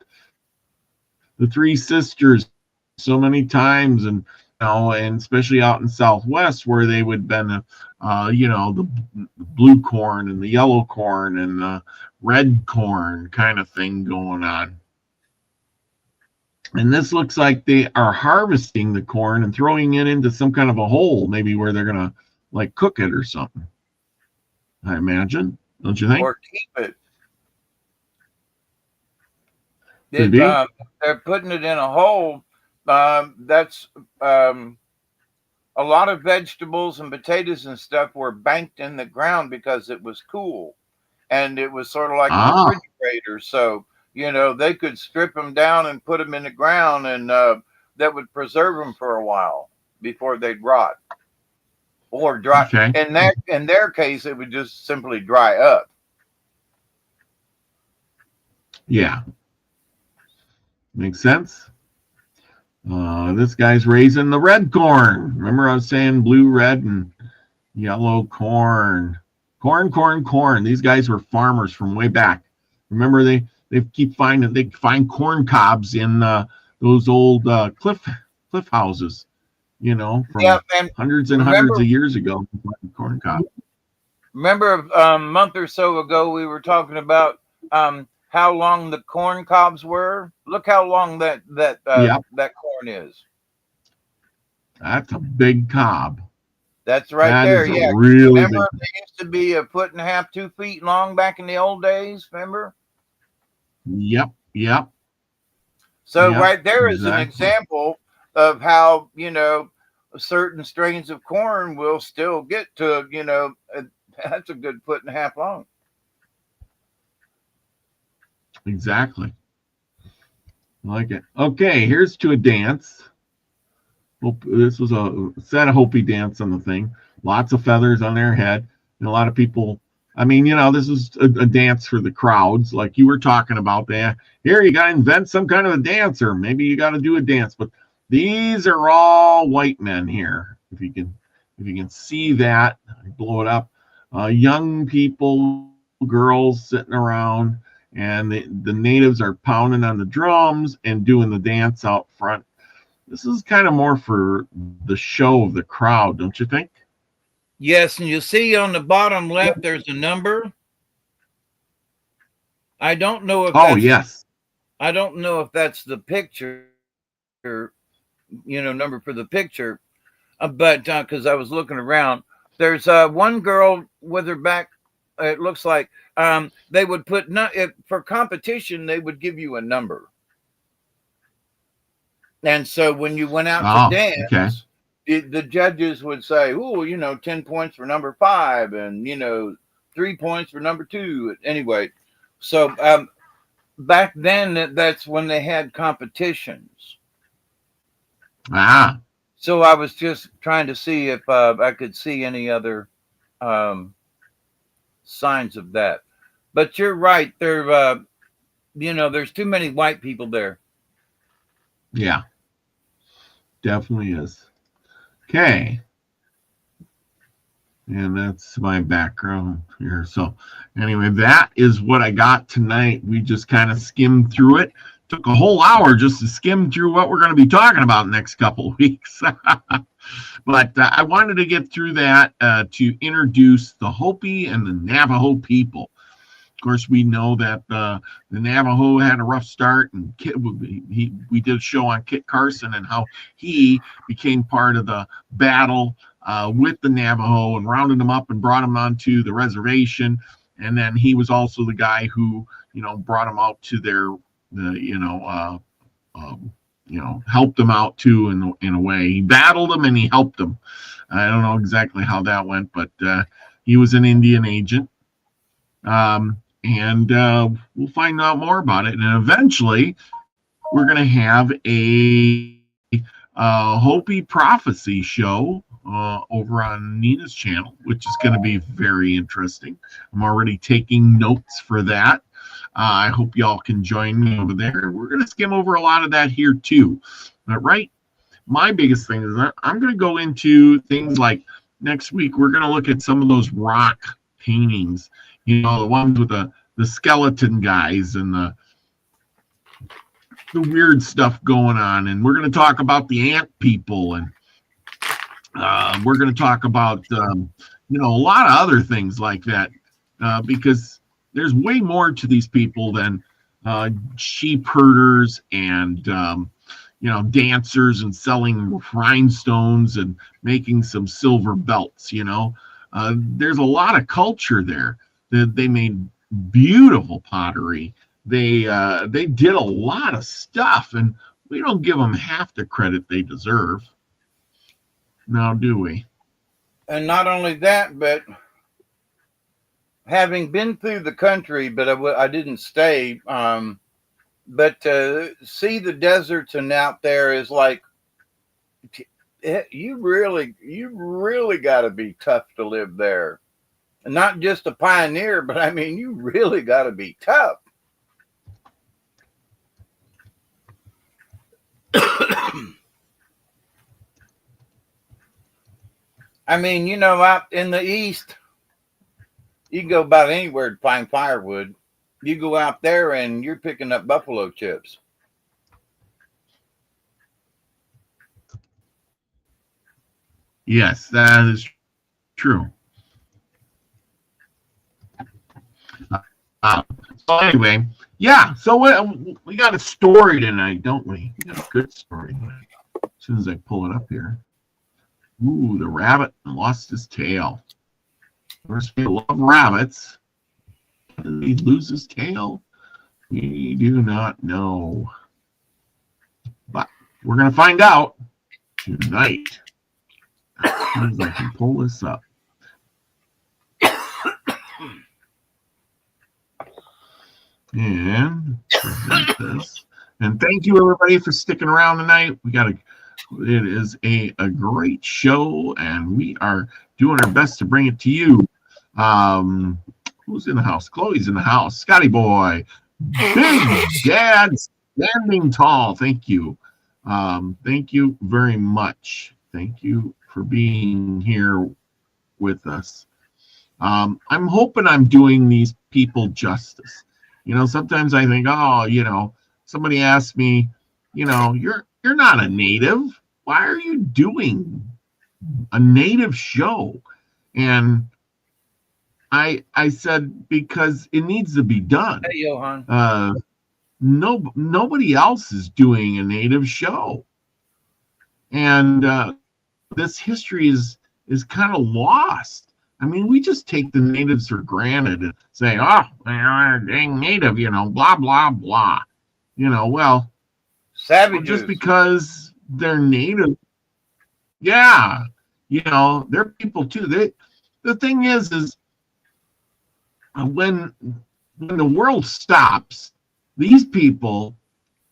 Three Sisters so many times, and especially out in Southwest where they would been, the blue corn and the yellow corn and the red corn kind of thing going on. And this looks like they are harvesting the corn and throwing it into some kind of a hole, maybe where they're going to cook it or something. I imagine. Don't you think? Or keep it. They're putting it in a hole That's a lot of vegetables and potatoes and stuff were banked in the ground because it was cool, and it was sort of like a Ah, refrigerator. So they could strip them down and put them in the ground, and that would preserve them for a while before they'd rot or dry. okay. In their case, it would just simply dry up. Yeah, makes sense. This guy's raising the red corn. Remember I was saying blue, red, and yellow corn. Corn. These guys were farmers from way back. Remember they find corn cobs in those old cliff houses, from And hundreds and hundreds of years ago. Corn cob. remember a month or so ago we were talking about how long the corn cobs were. Look how long that corn is. That's a big cob. That's right That there. is a Yeah. really Remember, big. they used to be 1.5 feet, 2 feet long back in the old days. Remember? Yep. So Yep, right there is an exactly. example of how certain strains of corn will still get to that's a good 1.5 feet long. Exactly. I like it. Okay, here's to a dance. This was a set of Hopi dance on the thing. Lots of feathers on their head. And a lot of people, this is a dance for the crowds, like you were talking about there. Here, you got to invent some kind of a dance, or maybe you got to do a dance. But these are all white men here. If you can see that, blow it up. Young people, girls sitting around. And the natives are pounding on the drums and doing the dance out front. This is kind of more for the show of the crowd, don't you think? Yes, and you see on the bottom left, there's a number. I don't know if yes. I don't know if that's the picture, number for the picture, but because I was looking around, there's one girl with her back. It looks like they would put for competition. They would give you a number, and so when you went out to dance, the judges would say, "Oh, 10 points for number 5, and 3 points for number 2." Anyway, so back then, that's when they had competitions. So I was just trying to see if I could see any other signs of that. But you're right. There's too many white people there. Yeah, definitely is. Okay. And that's my background here. So anyway, that is what I got tonight. We just kind of skimmed through it. Took a whole hour just to skim through what we're going to be talking about next couple of weeks. But I wanted to get through that to introduce the Hopi and the Navajo people. Of course, we know that the Navajo had a rough start, and we did a show on Kit Carson and how he became part of the battle with the Navajo and rounded them up and brought them onto the reservation. And then he was also the guy who, brought them out to their, helped them out too in a way. He battled them and he helped them. I don't know exactly how that went, but he was an Indian agent. And we'll find out more about it. And eventually, we're going to have a Hopi prophecy show over on Nina's channel, which is going to be very interesting. I'm already taking notes for that. I hope y'all can join me over there. We're going to skim over a lot of that here too. But my biggest thing is that I'm going to go into things like next week. We're going to look at some of those rock paintings. The ones with the skeleton guys and the weird stuff going on. And we're going to talk about the ant people. And we're going to talk about, a lot of other things like that. Because there's way more to these people than sheep herders and, dancers and selling rhinestones and making some silver belts, There's a lot of culture there. They made beautiful pottery. They did a lot of stuff, and we don't give them half the credit they deserve. Now, do we? And not only that, but having been through the country, but I didn't stay. But to see the deserts and out there is like, you really got to be tough to live there. And not just a pioneer, but I mean, you really got to be tough. I mean, you know, out in the East, you can go about anywhere to find firewood. You go out there and you're picking up buffalo chips. Yes, that is true. So anyway, yeah. So we got a story tonight, don't we? We got a good story tonight. As soon as I pull it up here. Ooh, the rabbit lost his tail. First, we love rabbits. Did he lose his tail? We do not know. But we're going to find out tonight. As soon as I can pull this up. And this. And thank you everybody for sticking around tonight. It is a great show, and we are doing our best to bring it to you. Who's in the house? Chloe's in the house. Scotty boy, Big Dad standing tall. Thank you. Thank you very much. Thank you for being here with us. I'm hoping I'm doing these people justice. You know, sometimes I think, oh, you know, somebody asked me, you know, you're not a native. Why are you doing a native show? And I said, because it needs to be done. Hey, Johan. Nobody else is doing a native show. And this history is kind of lost. I mean, we just take the natives for granted and say, oh, they're dang native, you know, blah, blah, blah. You know, well, savages. Just because they're native, yeah, you know, they're people too. The thing is when the world stops, these people,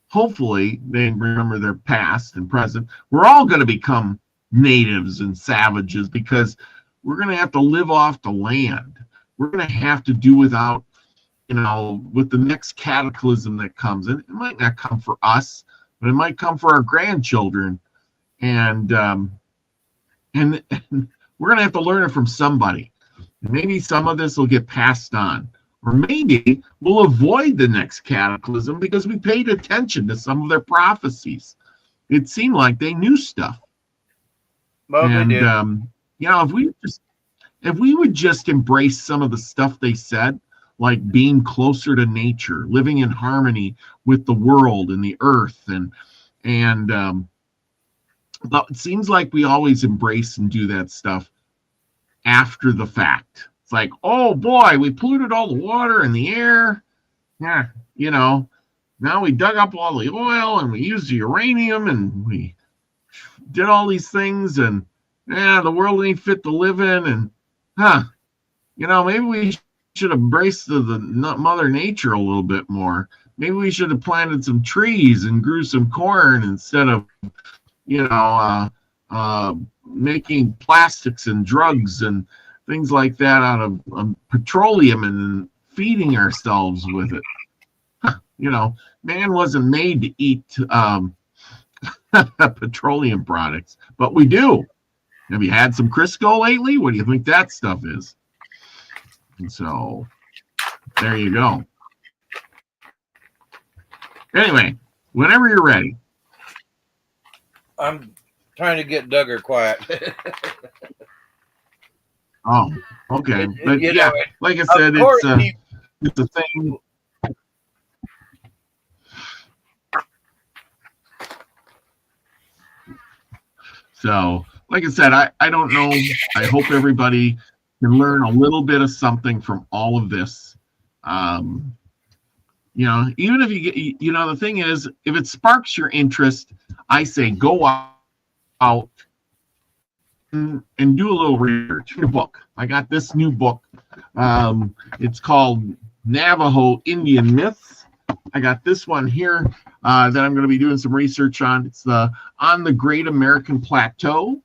hopefully, they remember their past and present. We're all going to become natives and savages because we're going to have to live off the land. We're going to have to do without, you know, with the next cataclysm that comes. And it might not come for us, but it might come for our grandchildren. And we're going to have to learn it from somebody. Maybe some of this will get passed on. Or maybe we'll avoid the next cataclysm because we paid attention to some of their prophecies. It seemed like they knew stuff. Well, and they did. You know, if we would just embrace some of the stuff they said, like being closer to nature, living in harmony with the world and the earth, but it seems like we always embrace and do that stuff after the fact. It's like, oh boy, we polluted all the water and the air. Yeah, you know, now we dug up all the oil and we used the uranium and we did all these things, and the world ain't fit to live in. And you know, maybe we should embrace the Mother Nature a little bit more. Maybe we should have planted some trees and grew some corn instead of, you know, making plastics and drugs and things like that out of petroleum and feeding ourselves with it. You know, man wasn't made to eat petroleum products, but we do. Have you had some Crisco lately? What do you think that stuff is? And so there you go. Anyway, whenever you're ready. I'm trying to get Duggar quiet. Oh, okay. But you yeah, know, like I said, it's a thing. So, like I said, I don't know. I hope everybody can learn a little bit of something from all of this. Even if you get, the thing is, if it sparks your interest, I say go out and do a little research. Your book. I got this new book. It's called Navajo Indian Myths. I got this one here that I'm going to be doing some research on. It's on the Great American Plateau.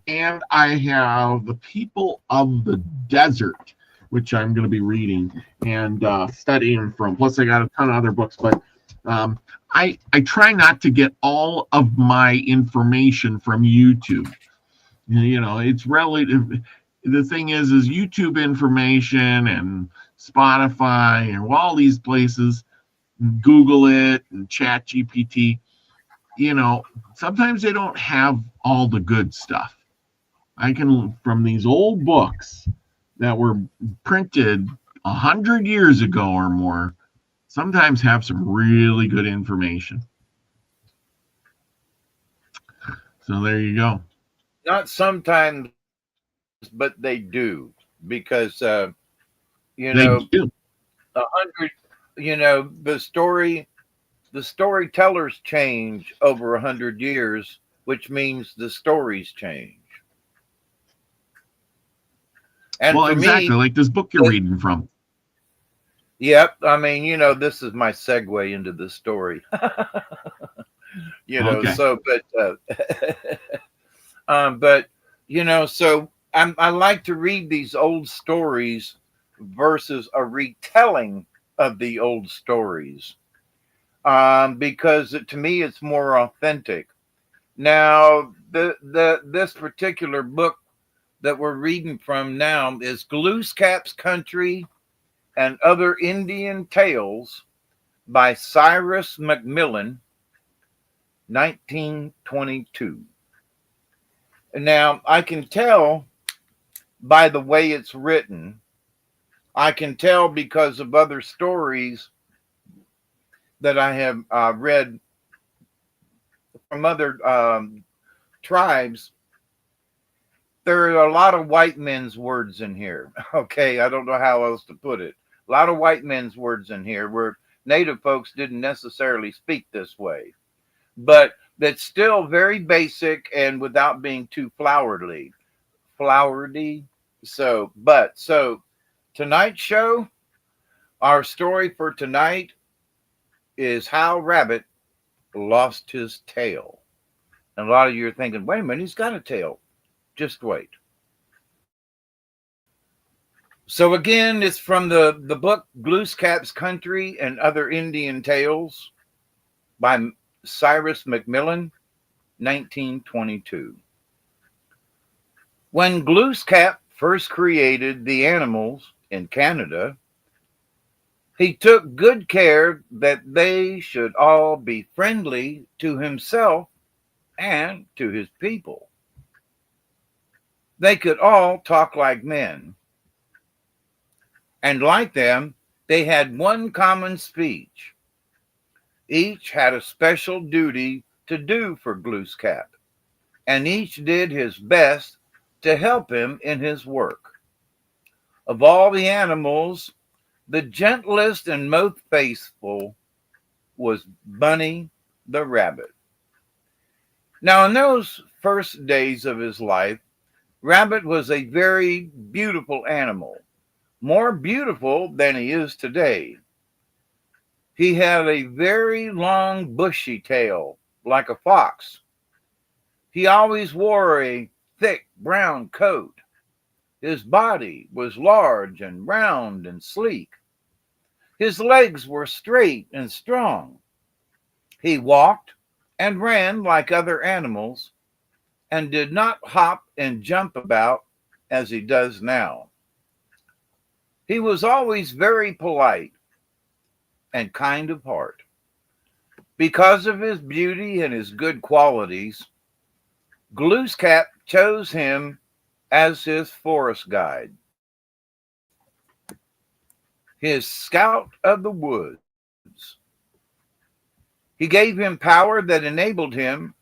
And I have The People of the Desert, which I'm going to be reading and studying from. Plus, I got a ton of other books. But I try not to get all of my information from YouTube. It's relative. The thing is YouTube information and Spotify and all these places, Google it and Chat GPT, sometimes they don't have all the good stuff. I can, from these old books that were printed 100 years ago or more, sometimes have some really good information. So there you go. Not sometimes, but they do, because they do. 100. The storytellers change over 100 years, which means the stories change. And well, exactly, like this book you're reading from. Yep. I mean, this is my segue into the story. Okay. So, so I like to read these old stories versus a retelling of the old stories, because to me it's more authentic. Now, this particular book that we're reading from now is Glooskap's Country and Other Indian Tales by Cyrus McMillan, 1922. Now, I can tell by the way it's written. I can tell because of other stories that I have read from other tribes. There are a lot of white men's words in here. Okay, I don't know how else to put it. A lot of white men's words in here where Native folks didn't necessarily speak this way. But that's still very basic and without being too flowery. So tonight's show, our story for tonight is how Rabbit lost his tail. And a lot of you are thinking, wait a minute, he's got a tail. Just wait. So again, it's from the book Glooskap's Country and Other Indian Tales by Cyrus McMillan, 1922. When Glooskap first created the animals in Canada, he took good care that they should all be friendly to himself and to his people. They could all talk like men. And like them, they had one common speech. Each had a special duty to do for Glooskap, and each did his best to help him in his work. Of all the animals, the gentlest and most faithful was Bunny the rabbit. Now, in those first days of his life, Rabbit was a very beautiful animal, more beautiful than he is today. He had a very long, bushy tail, like a fox. He always wore a thick brown coat. His body was large and round and sleek. His legs were straight and strong. He walked and ran like other animals and did not hop and jump about as he does now. He was always very polite and kind of heart. Because of his beauty and his good qualities, Glooskap chose him as his forest guide, his scout of the woods. He gave him power that enabled him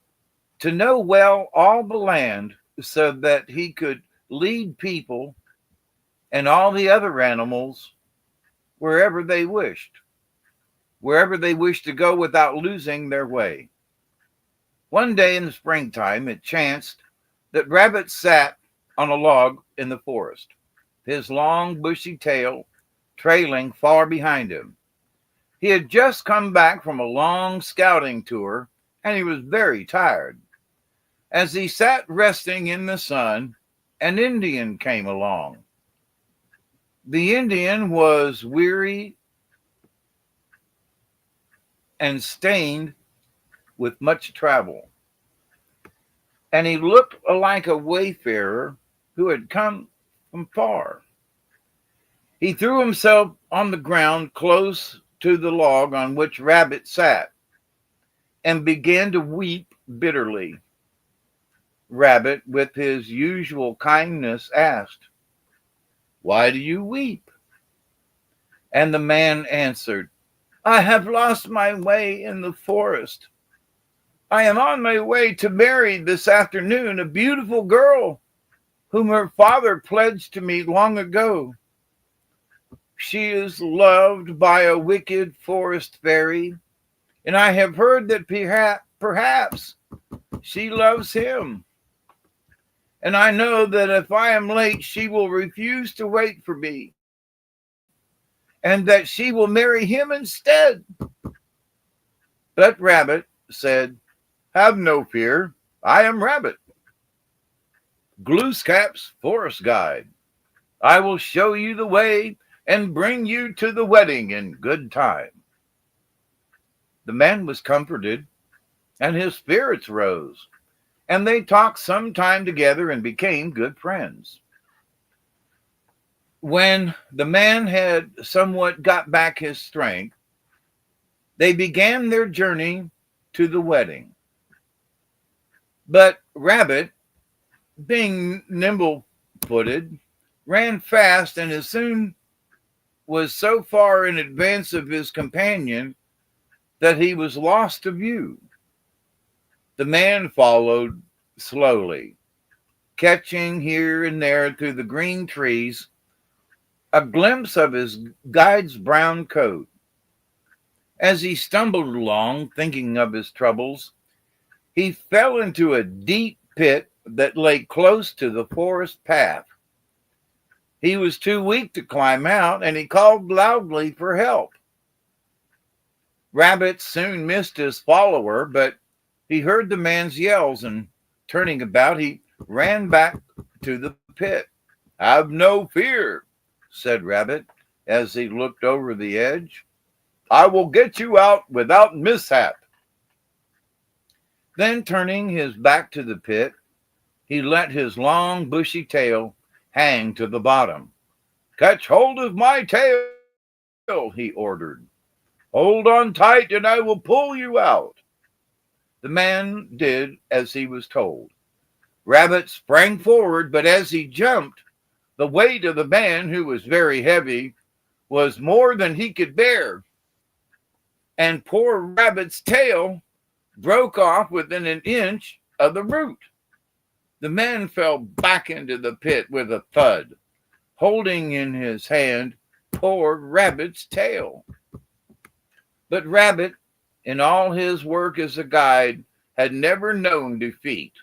to know well all the land so that he could lead people and all the other animals wherever they wished. wherever they wished to go without losing their way. One day in the springtime, it chanced that Rabbit sat on a log in the forest, his long bushy tail trailing far behind him. He had just come back from a long scouting tour, and he was very tired. As he sat resting in the sun, an Indian came along. The Indian was weary and stained with much travel, and he looked like a wayfarer who had come from far. He threw himself on the ground close to the log on which Rabbit sat and began to weep bitterly. Rabbit, with his usual kindness, asked, "Why do you weep?" And the man answered, "I have lost my way in the forest. I am on my way to marry this afternoon a beautiful girl whom her father pledged to me long ago. She is loved by a wicked forest fairy, and I have heard that perhaps she loves him. And I know that if I am late, she will refuse to wait for me, and that she will marry him instead." But Rabbit said, "Have no fear. I am Rabbit, Glooskap's forest guide. I will show you the way and bring you to the wedding in good time." The man was comforted, and his spirits rose, and they talked some time together and became good friends. When the man had somewhat got back his strength, they began their journey to the wedding. But Rabbit, being nimble-footed, ran fast, and as soon was so far in advance of his companion that he was lost to view. The man followed slowly, catching here and there through the green trees a glimpse of his guide's brown coat. As he stumbled along, thinking of his troubles, he fell into a deep pit that lay close to the forest path. He was too weak to climb out, and he called loudly for help. Rabbit soon missed his follower, but he heard the man's yells, and turning about, he ran back to the pit. "Have no fear," said Rabbit as he looked over the edge. "I will get you out without mishap." Then, turning his back to the pit, he let his long bushy tail hang to the bottom. "Catch hold of my tail," he ordered. "Hold on tight and I will pull you out." The man did as he was told. Rabbit sprang forward, but as he jumped, the weight of the man, who was very heavy, was more than he could bear, and poor Rabbit's tail broke off within an inch of the root. The man fell back into the pit with a thud, holding in his hand poor Rabbit's tail. But Rabbit, in all his work as a guide, had never known defeat,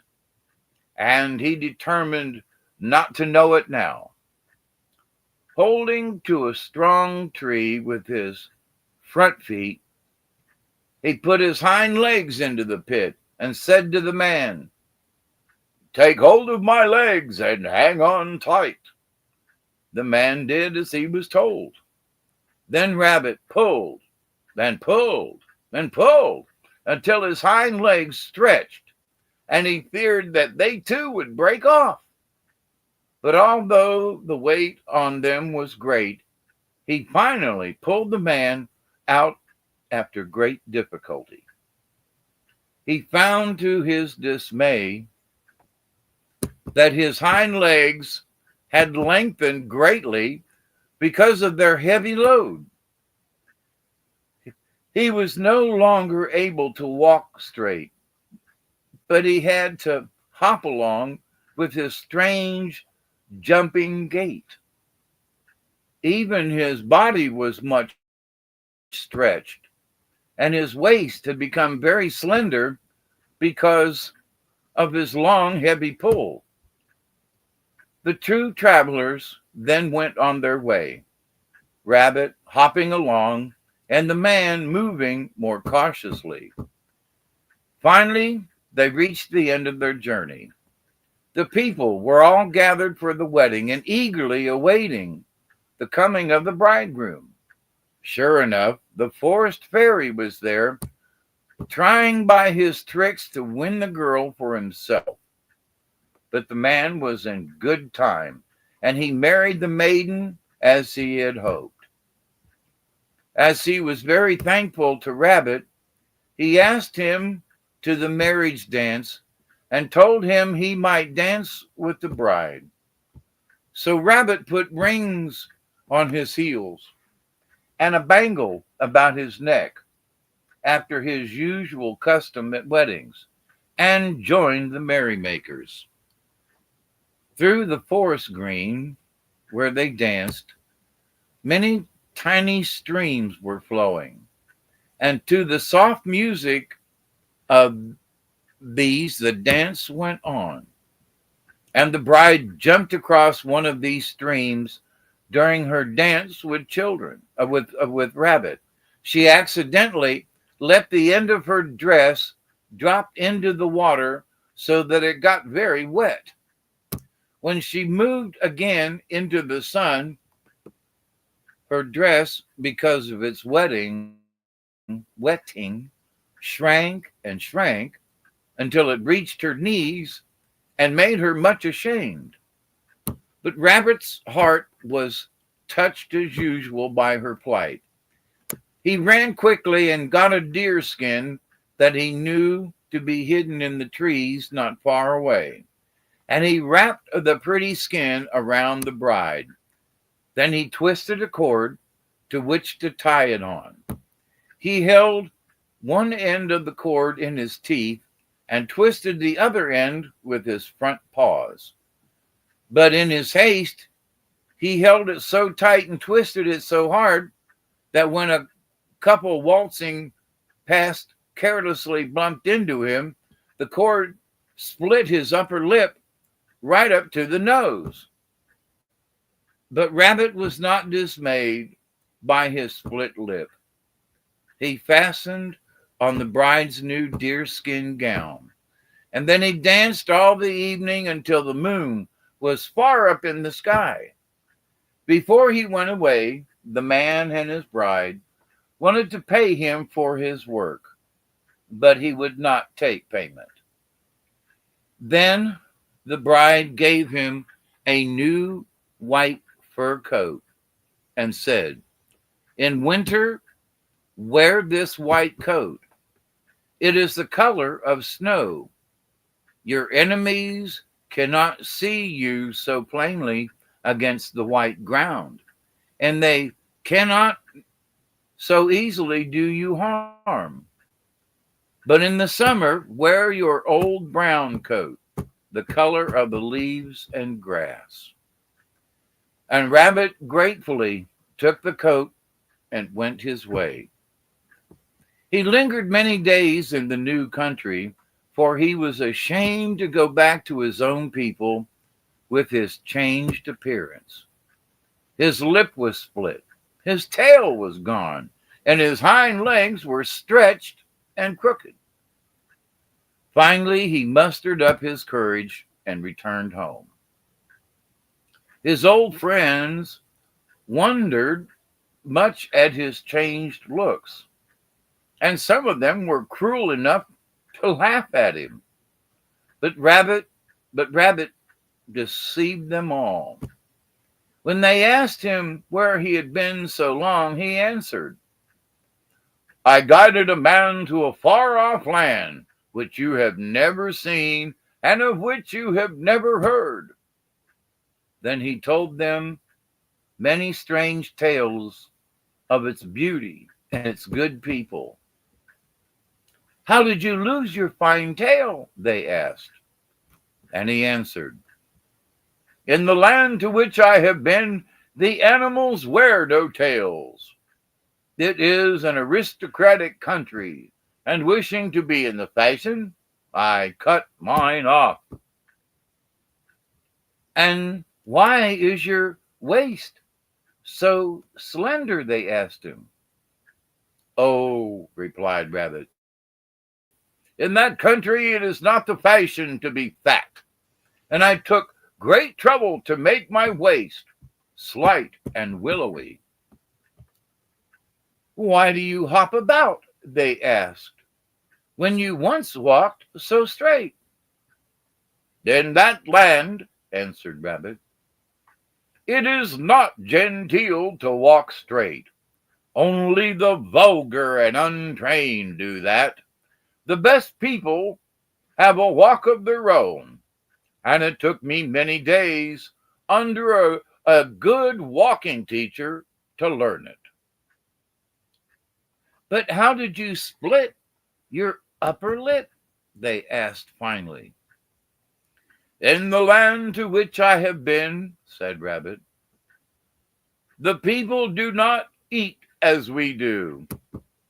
and he determined not to know it now. Holding to a strong tree with his front feet, he put his hind legs into the pit and said to the man, "Take hold of my legs and hang on tight." The man did as he was told. Then Rabbit pulled, then pulled, then pulled, until his hind legs stretched, and he feared that they too would break off. But although the weight on them was great, he finally pulled the man out after great difficulty. He found to his dismay that his hind legs had lengthened greatly because of their heavy load. He was no longer able to walk straight, but he had to hop along with his strange jumping gait. Even his body was much stretched, and his waist had become very slender because of his long, heavy pull. The two travelers then went on their way, Rabbit hopping along and the man moving more cautiously. Finally, they reached the end of their journey. The people were all gathered for the wedding and eagerly awaiting the coming of the bridegroom. Sure enough, the forest fairy was there, trying by his tricks to win the girl for himself. But the man was in good time, and he married the maiden as he had hoped. As he was very thankful to Rabbit, he asked him to the marriage dance and told him he might dance with the bride. So Rabbit put rings on his heels and a bangle about his neck, after his usual custom at weddings, and joined the merrymakers. Through the forest green where they danced, many tiny streams were flowing, and to the soft music of these the dance went on. And the bride jumped across one of these streams during her dance with with Rabbit. She accidentally let the end of her dress drop into the water so that it got very wet. When she moved again into the sun, her dress, because of its wetting, shrank and shrank until it reached her knees and made her much ashamed. But Rabbit's heart was touched as usual by her plight. He ran quickly and got a deer skin that he knew to be hidden in the trees not far away, and he wrapped the pretty skin around the bride. Then he twisted a cord to which to tie it on. He held one end of the cord in his teeth and twisted the other end with his front paws. But in his haste, he held it so tight and twisted it so hard that when a couple waltzing past carelessly bumped into him, the cord split his upper lip right up to the nose. But Rabbit was not dismayed by his split lip. He fastened on the bride's new deerskin gown, and then he danced all the evening until the moon was far up in the sky. Before he went away, the man and his bride wanted to pay him for his work, but he would not take payment. Then the bride gave him a new white fur coat and said, "In winter, wear this white coat. It is the color of snow. Your enemies cannot see you so plainly against the white ground, and they cannot so easily do you harm. But in the summer, wear your old brown coat, the color of the leaves and grass." And Rabbit gratefully took the coat and went his way. He lingered many days in the new country, for he was ashamed to go back to his own people with his changed appearance. His lip was split, his tail was gone, and his hind legs were stretched and crooked. Finally, he mustered up his courage and returned home. His old friends wondered much at his changed looks, and some of them were cruel enough to laugh at him. But Rabbit deceived them all. When they asked him where he had been so long, he answered, "I guided a man to a far-off land, which you have never seen and of which you have never heard." Then he told them many strange tales of its beauty and its good people. "How did you lose your fine tail?" they asked. And he answered, "In the land to which I have been, the animals wear no tails. It is an aristocratic country, and wishing to be in the fashion, I cut mine off. And why is your waist so slender? They asked him. Oh, replied Rabbit, in that country it is not the fashion to be fat, and I took great trouble to make my waist slight and willowy. Why do you hop about? They asked, when you once walked so straight. In that land, answered Rabbit, it is not genteel to walk straight. Only the vulgar and untrained do that. The best people have a walk of their own, and it took me many days under a good walking teacher to learn it. But how did you split your upper lip? They asked finally. In the land to which I have been, said Rabbit, the people do not eat as we do.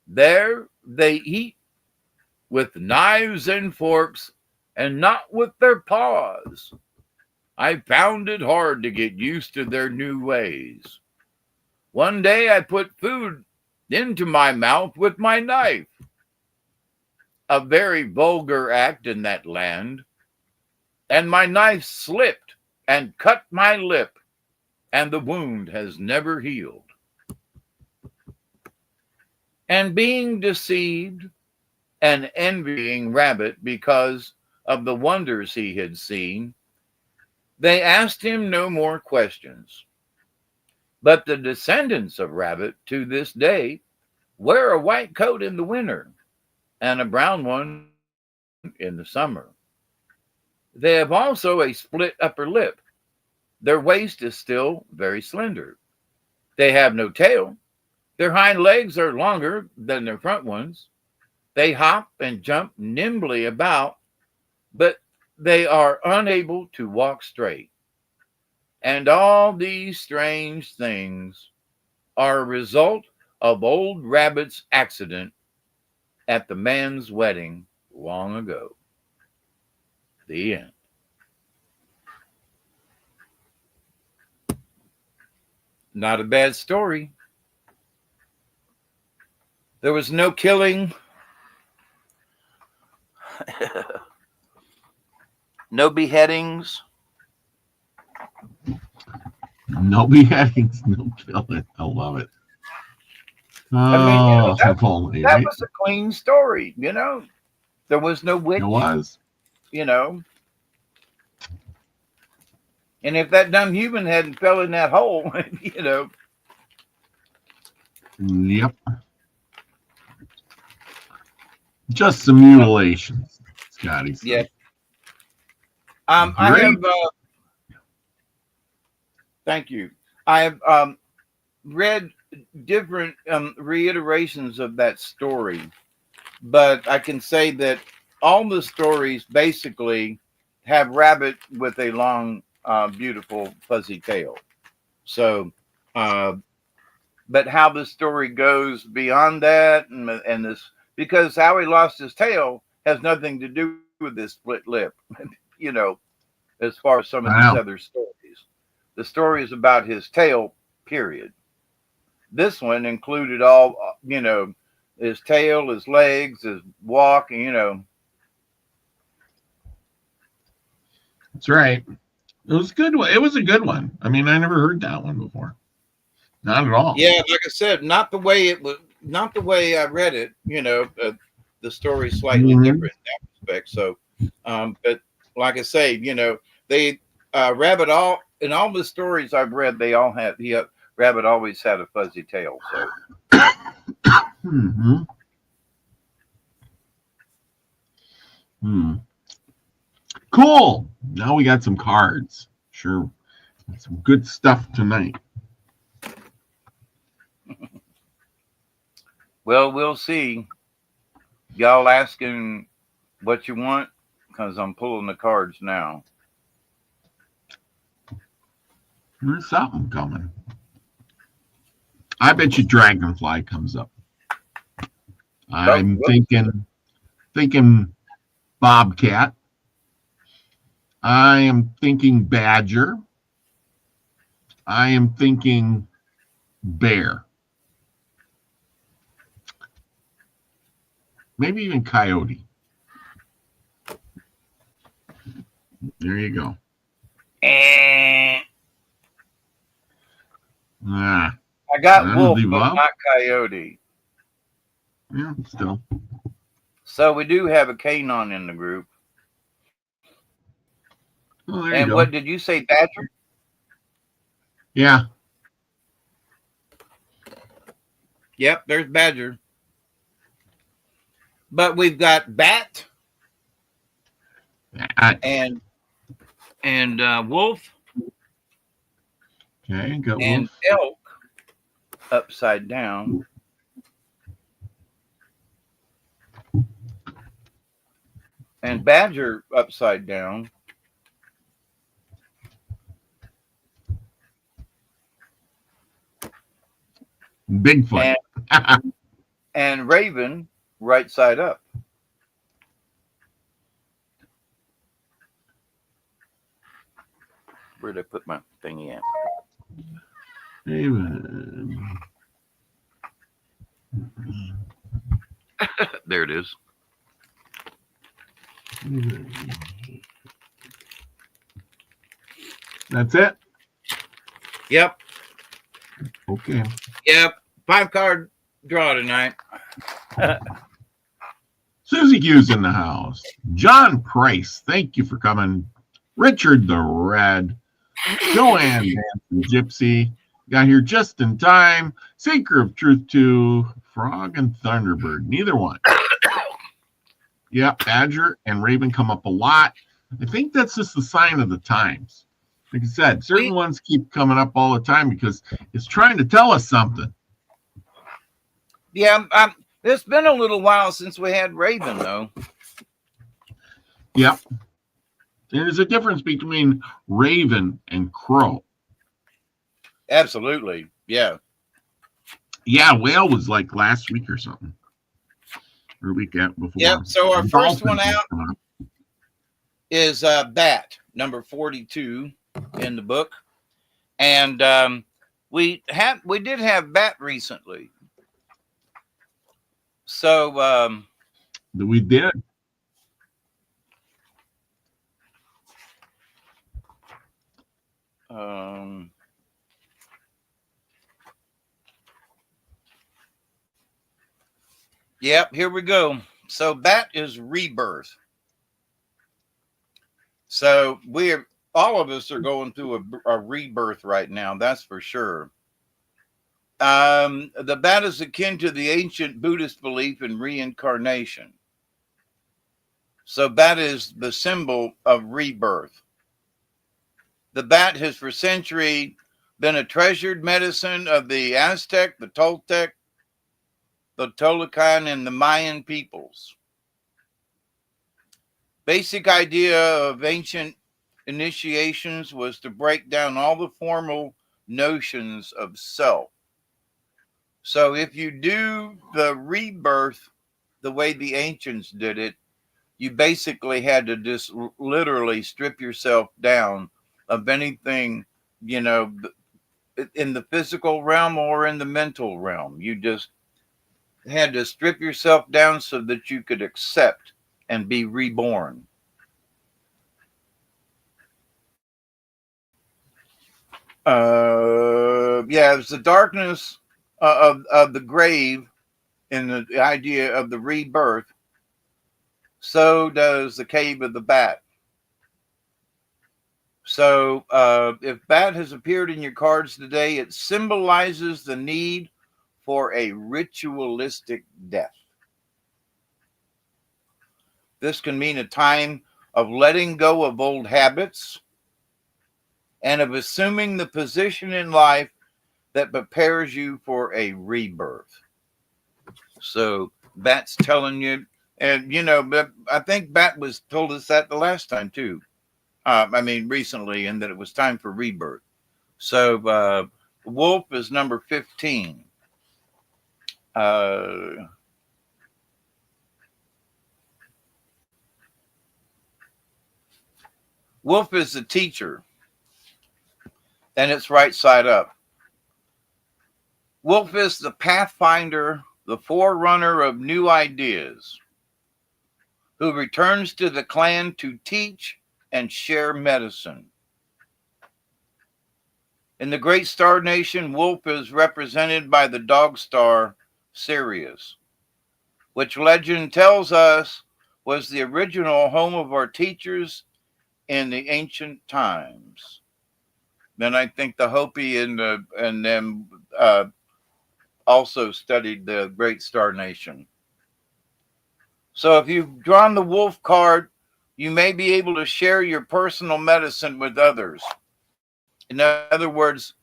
There they eat with knives and forks and not with their paws. I found it hard to get used to their new ways. One day I put food into my mouth with my knife. A very vulgar act in that land. And my knife slipped and cut my lip, and the wound has never healed. And being deceived and envying Rabbit because of the wonders he had seen, they asked him no more questions. But the descendants of Rabbit to this day wear a white coat in the winter and a brown one in the summer. They have also a split upper lip. Their waist is still very slender. They have no tail. Their hind legs are longer than their front ones. They hop and jump nimbly about, but they are unable to walk straight. And all these strange things are a result of old Rabbit's accident at the man's wedding long ago. The end. Not a bad story. There was no killing, no beheadings. No beheadings, no killing. I love it. Oh, that right? was a clean story, you know. There was no witch. It was. You know. And if that dumb human hadn't fell in that hole, you know. Yep. Just some mutilations, Scotty said. Yeah. I have. Thank you. I have read different reiterations of that story, but I can say that all the stories basically have Rabbit with a long, beautiful, fuzzy tail. So, but how the story goes beyond that, and this, because how he lost his tail has nothing to do with this split lip, you know, as far as some of these other stories. The story is about his tail, period. This one included all, you know, his tail, his legs, his walk, you know. That's right. It was a good one. It was a good one. I mean, I never heard that one before. Not at all. Yeah, like I said, not the way it was, not the way I read it. You know, the story's slightly different in that respect. So, but like I say, you know, they Rabbit all in all the stories I've read, they all had Rabbit always had a fuzzy tail. So. Mm-hmm. Cool. Now we got some cards. Sure. Some good stuff tonight. Well, we'll see. Y'all asking what you want? Because I'm pulling the cards now. There's something coming. I bet you dragonfly comes up. I'm thinking bobcat. I am thinking badger. I am thinking bear. Maybe even coyote. There you go. I got wolf, but above. not coyote. Yeah, still. So we do have a canine in the group. Oh, there and you go. what did you say, badger? Yeah. Yep, there's badger. But we've got bat and wolf. Okay, got and wolf. Elk upside down. And badger upside down. Bigfoot. And raven right side up. Where did I put my thingy at? Raven. There it is. That's it? Yep. Okay. Yep. 5-card draw tonight. Susie Q's in the house. John Price, thank you for coming. Richard the Red. Joanne Manson Gypsy. Got here just in time. Seeker of Truth 2. Frog and Thunderbird. Neither one. Yep, Badger and Raven come up a lot. I think that's just the sign of the times. Like I said, certain ones keep coming up all the time because it's trying to tell us something. Yeah, it's been a little while since we had Raven, though. Yep. There's a difference between Raven and Crow. Absolutely. Yeah. Yeah, Whale was like last week or something. Or week before. Yep. So our first one out is Bat, number 42 in the book. And we did have Bat recently. So we did. Yep, here we go. So Bat is rebirth. So all of us are going through a rebirth right now. That's for sure. The bat is akin to the ancient Buddhist belief in reincarnation. So bat is the symbol of rebirth. The bat has for centuries been a treasured medicine of the Aztec, the Toltec, the Tolucan, and the Mayan peoples. Basic idea of ancient initiations was to break down all the formal notions of self. So if you do the rebirth the way the ancients did it, you basically had to just literally strip yourself down of anything, in the physical realm or in the mental realm. You just had to strip yourself down so that you could accept and be reborn. It's the darkness of the grave and the idea of the rebirth. So does the cave of the bat. So if bat has appeared in your cards today, it symbolizes the need for a ritualistic death. This can mean a time of letting go of old habits and of assuming the position in life that prepares you for a rebirth. So bat's telling you, and but I think bat was told us that the last time too. Recently, and that it was time for rebirth. So wolf is number 15. Wolf is the teacher, and it's right side up. Wolf is the pathfinder, the forerunner of new ideas, who returns to the clan to teach and share medicine. In the Great Star Nation, Wolf is represented by the dog star Sirius, which legend tells us was the original home of our teachers in the ancient times. Then I think the Hopi and them also studied the Great Star Nation. So if you've drawn the wolf card, you may be able to share your personal medicine with others. In other words,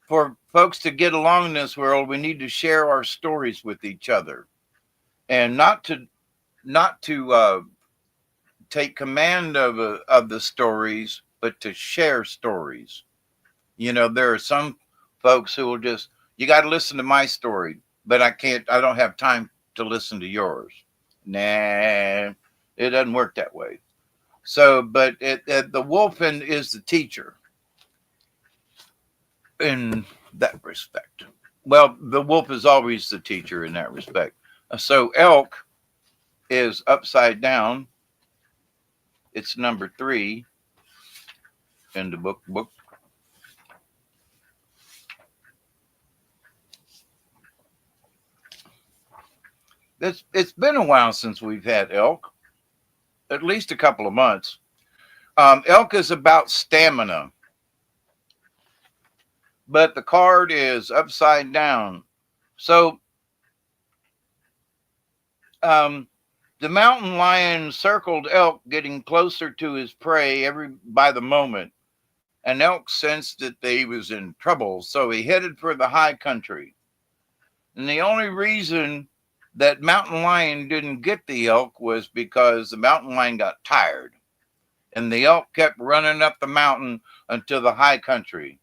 for folks to get along in this world, we need to share our stories with each other, and not to take command of the stories, but to share stories. You know, there are some folks who will just, you got to listen to my story, but I don't have time to listen to yours. Nah, it doesn't work that way. So, but the wolf is the teacher in that respect. Well, the wolf is always the teacher in that respect. So elk is upside down. It's number 3 in the book. It's been a while since we've had elk, at least a couple of months. Elk is about stamina, but the card is upside down. So the mountain lion circled elk, getting closer to his prey by the moment. And elk sensed that he was in trouble, so he headed for the high country. And the only reason that mountain lion didn't get the elk was because the mountain lion got tired, and the elk kept running up the mountain until the high country.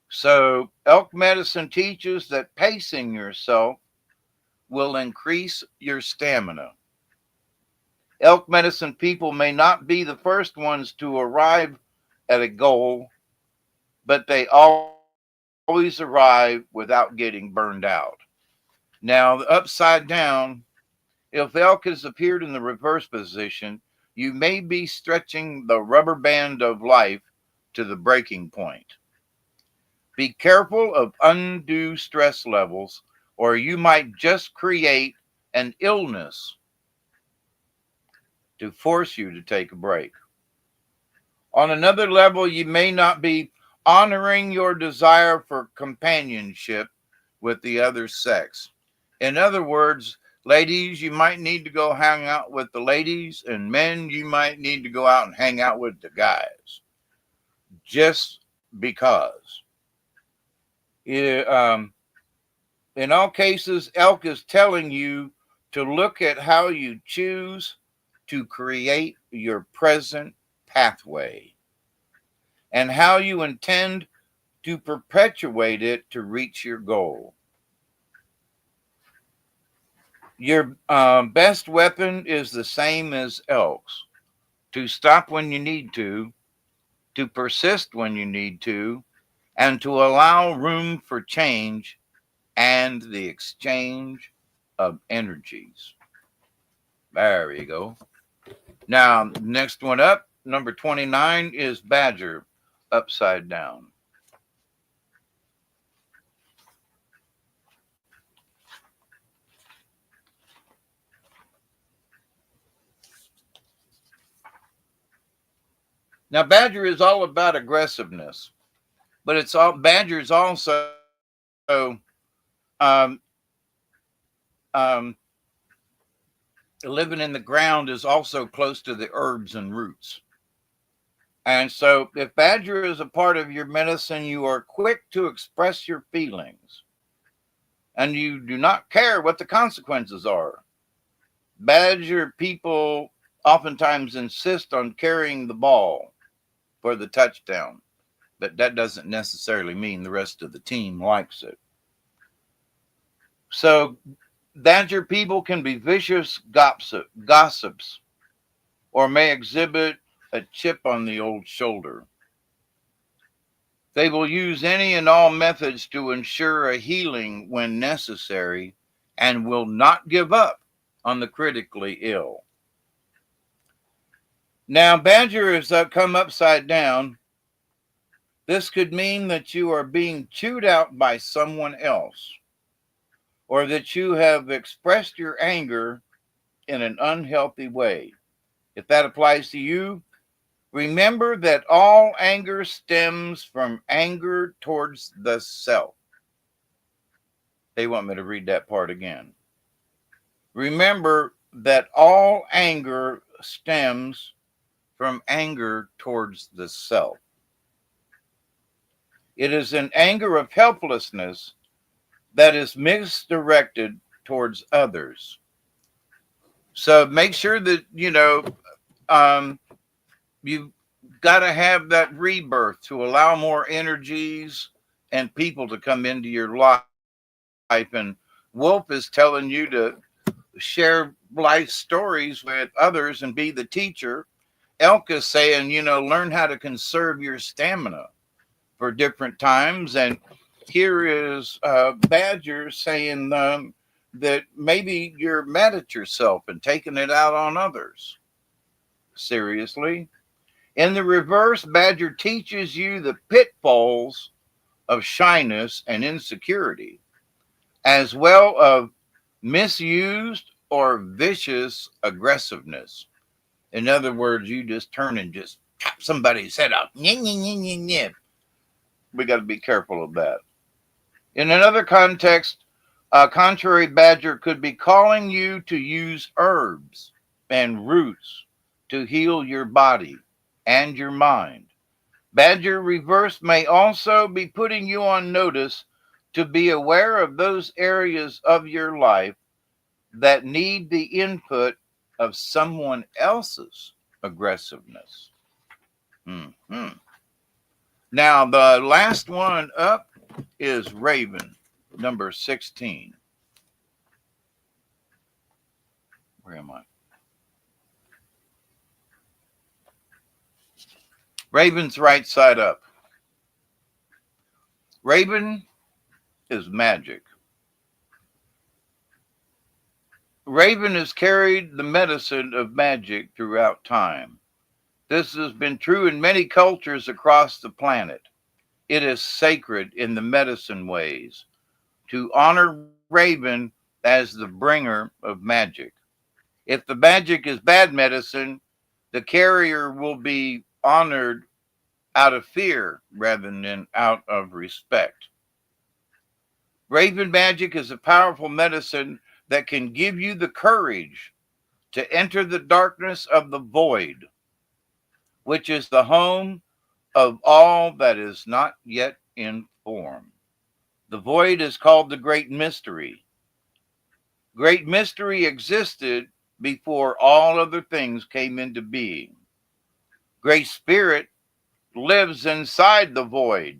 So elk medicine teaches that pacing yourself will increase your stamina. Elk medicine people may not be the first ones to arrive at a goal, but they always arrive without getting burned out. Now, the upside down, if elk has appeared in the reverse position, you may be stretching the rubber band of life to the breaking point. Be careful of undue stress levels, or you might just create an illness to force you to take a break. On another level, you may not be honoring your desire for companionship with the other sex. In other words, ladies, you might need to go hang out with the ladies, and men, you might need to go out and hang out with the guys. Just because. In all cases, elk is telling you to look at how you choose to create your present pathway and how you intend to perpetuate it to reach your goal. Your best weapon is the same as elk's: to stop when you need to persist when you need to, and to allow room for change and the exchange of energies. There you go. Now, next one up, number 29, is Badger, upside down. Now, Badger is all about aggressiveness, but Badger is also living in the ground, is also close to the herbs and roots. And so if Badger is a part of your medicine, you are quick to express your feelings, and you do not care what the consequences are. Badger people oftentimes insist on carrying the ball for the touchdown, but that doesn't necessarily mean the rest of the team likes it. So Badger people can be vicious gossips or may exhibit a chip on the old shoulder. They will use any and all methods to ensure a healing when necessary and will not give up on the critically ill. Now, Badger has come upside down. This could mean that you are being chewed out by someone else, or that you have expressed your anger in an unhealthy way. If that applies to you, remember that all anger stems from anger towards the self. They want me to read that part again. Remember that all anger stems from anger towards the self. It is an anger of helplessness that is misdirected towards others. So make sure that, you've got to have that rebirth to allow more energies and people to come into your life. And Wolf is telling you to share life stories with others and be the teacher. Elk is saying, learn how to conserve your stamina for different times. And here is Badger saying that maybe you're mad at yourself and taking it out on others. Seriously. In the reverse, Badger teaches you the pitfalls of shyness and insecurity, as well of misused or vicious aggressiveness. In other words, you just turn and just chop somebody's head off. We got to be careful of that. In another context, a contrary Badger could be calling you to use herbs and roots to heal your body and your mind. Badger reverse may also be putting you on notice to be aware of those areas of your life that need the input of someone else's aggressiveness. Mm-hmm. Now, the last one up is Raven, number 16. Where am I? Raven's right side up. Raven is magic. Raven has carried the medicine of magic throughout time. This has been true in many cultures across the planet. It is sacred in the medicine ways to honor Raven as the bringer of magic. If the magic is bad medicine, the carrier will be honored out of fear rather than out of respect. Raven magic is a powerful medicine that can give you the courage to enter the darkness of the void, which is the home of all that is not yet in form. The void is called the Great Mystery. Great Mystery existed before all other things came into being. Great Spirit lives inside the void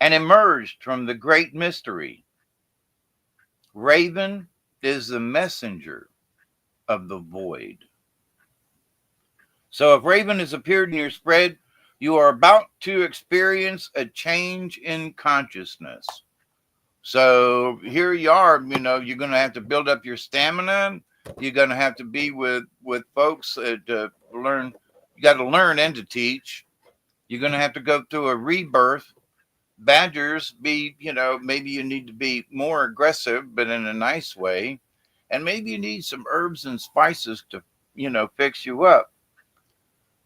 and emerged from the Great Mystery. Raven is the messenger of the void. So if Raven has appeared in your spread, you are about to experience a change in consciousness. So here you are, you're going to have to build up your stamina. You're going to have to be with folks to learn. You got to learn and to teach. You're going to have to go through a rebirth. Badgers maybe you need to be more aggressive, but in a nice way. And maybe you need some herbs and spices to, fix you up.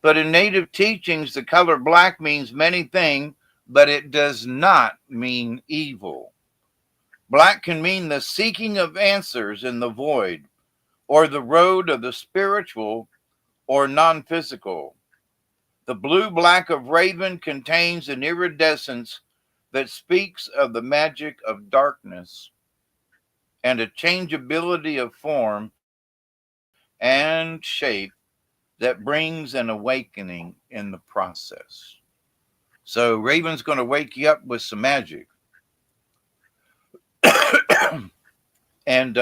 But in native teachings, the color black means many things, but it does not mean evil. Black can mean the seeking of answers in the void, or the road of the spiritual or non-physical. The blue-black of Raven contains an iridescence that speaks of the magic of darkness and a changeability of form and shape that brings an awakening in the process. So Raven's going to wake you up with some magic. and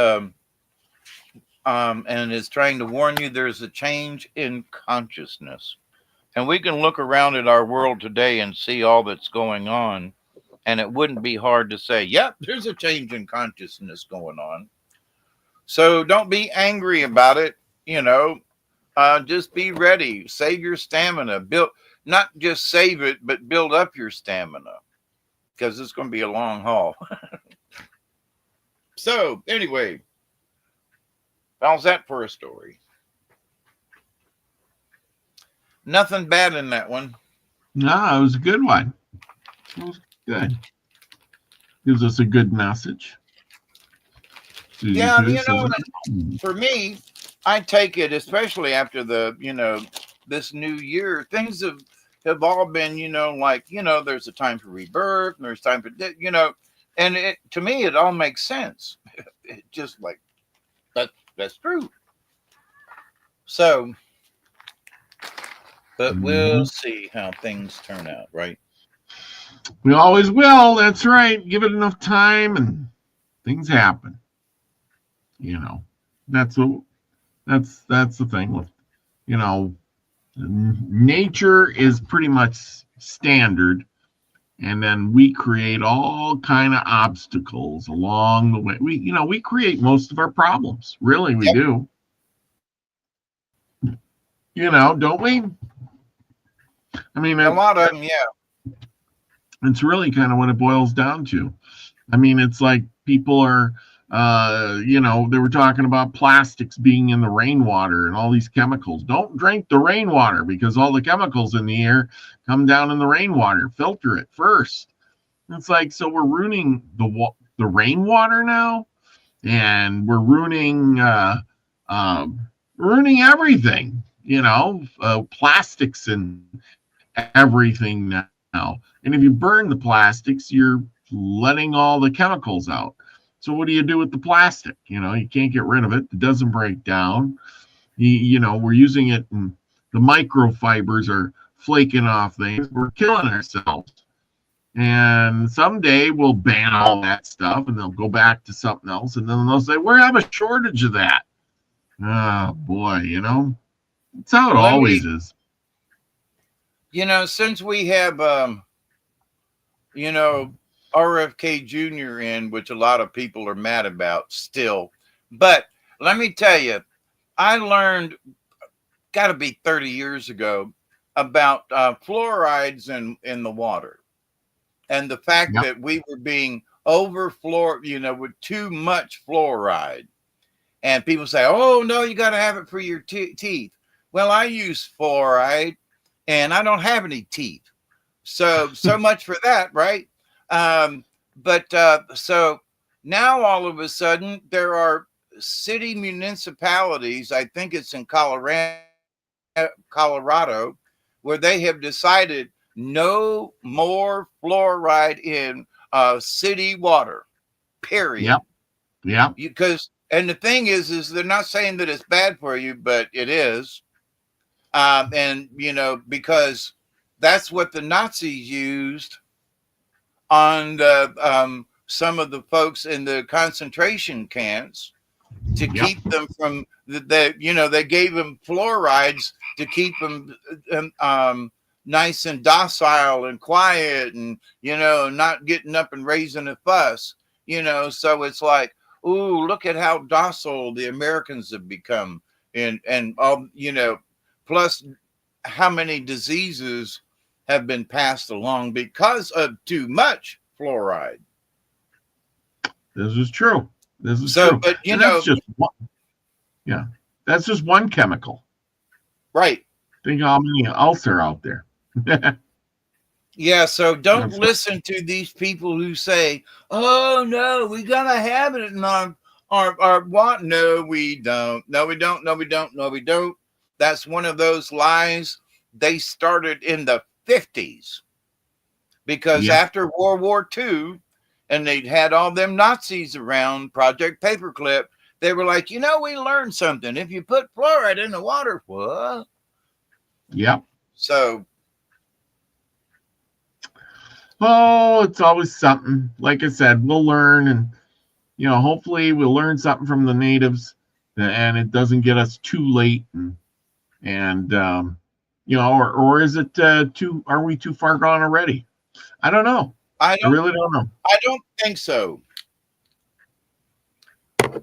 is trying to warn you there's a change in consciousness. And we can look around at our world today and see all that's going on. And it wouldn't be hard to say, yep, there's a change in consciousness going on. So don't be angry about it. Just be ready. Save your stamina. Not just save it, but build up your stamina, because it's going to be a long haul. So anyway, how's that for a story? Nothing bad in that one. No, it was a good one. It was good. Gives us a good message. Yeah, for me, I take it, especially after this new year, things have all been, there's a time for rebirth, and there's time for, and to me, it all makes sense. It just like, that's true. So, but we'll see how things turn out, right? We always will. That's right. Give it enough time and things happen. That's the thing with, nature is pretty much standard, and then we create all kind of obstacles along the way. We create most of our problems. Really, we do. Don't we? I mean, a lot of them, yeah. It's really kind of what it boils down to. I mean, it's like people are, they were talking about plastics being in the rainwater and all these chemicals. Don't drink the rainwater because all the chemicals in the air come down in the rainwater. Filter it first. It's like, so we're ruining the rainwater now, and we're ruining everything. Plastics and everything now. And if you burn the plastics, you're letting all the chemicals out. So what do you do with the plastic? You can't get rid of it. It doesn't break down. We're using it, and the microfibers are flaking off things. We're killing ourselves. And someday we'll ban all that stuff, and they'll go back to something else, and then they'll say, we have a shortage of that. Oh, boy, that's how it always is. Since we have, RFK Jr. in, which a lot of people are mad about still. But let me tell you, I learned, got to be 30 years ago, about fluorides in the water. And the fact that we were being with too much fluoride. And people say, oh, no, you got to have it for your teeth. Well, I use fluoride, and I don't have any teeth. So much for that, right? So now all of a sudden there are city municipalities, I think it's in Colorado, where they have decided no more fluoride in city water, period. Yeah. And the thing is they're not saying that it's bad for you, but it is. Because that's what the Nazis used on some of the folks in the concentration camps to keep them from they gave them fluorides to keep them nice and docile and quiet and not getting up and raising a fuss. So it's like, ooh, look at how docile the Americans have become, and plus how many diseases have been passed along because of too much fluoride. This is true. True. But that's just one. Yeah, that's just one chemical. Right. Think how many else are out there. Yeah, so don't listen to these people who say, "Oh no, we gotta have it in our what?" No, we don't. No, we don't. No, we don't. No, we don't. That's one of those lies. They started in the 50s because after World War II, and they'd had all them Nazis around, Project Paperclip, they were like, we learned something. If you put fluoride in the water, what? Yep. So. Oh, it's always something. Like I said, we'll learn, and hopefully we'll learn something from the natives, and it doesn't get us too late, and or is it too? Are we too far gone already? I don't know. I really don't know. I don't think so,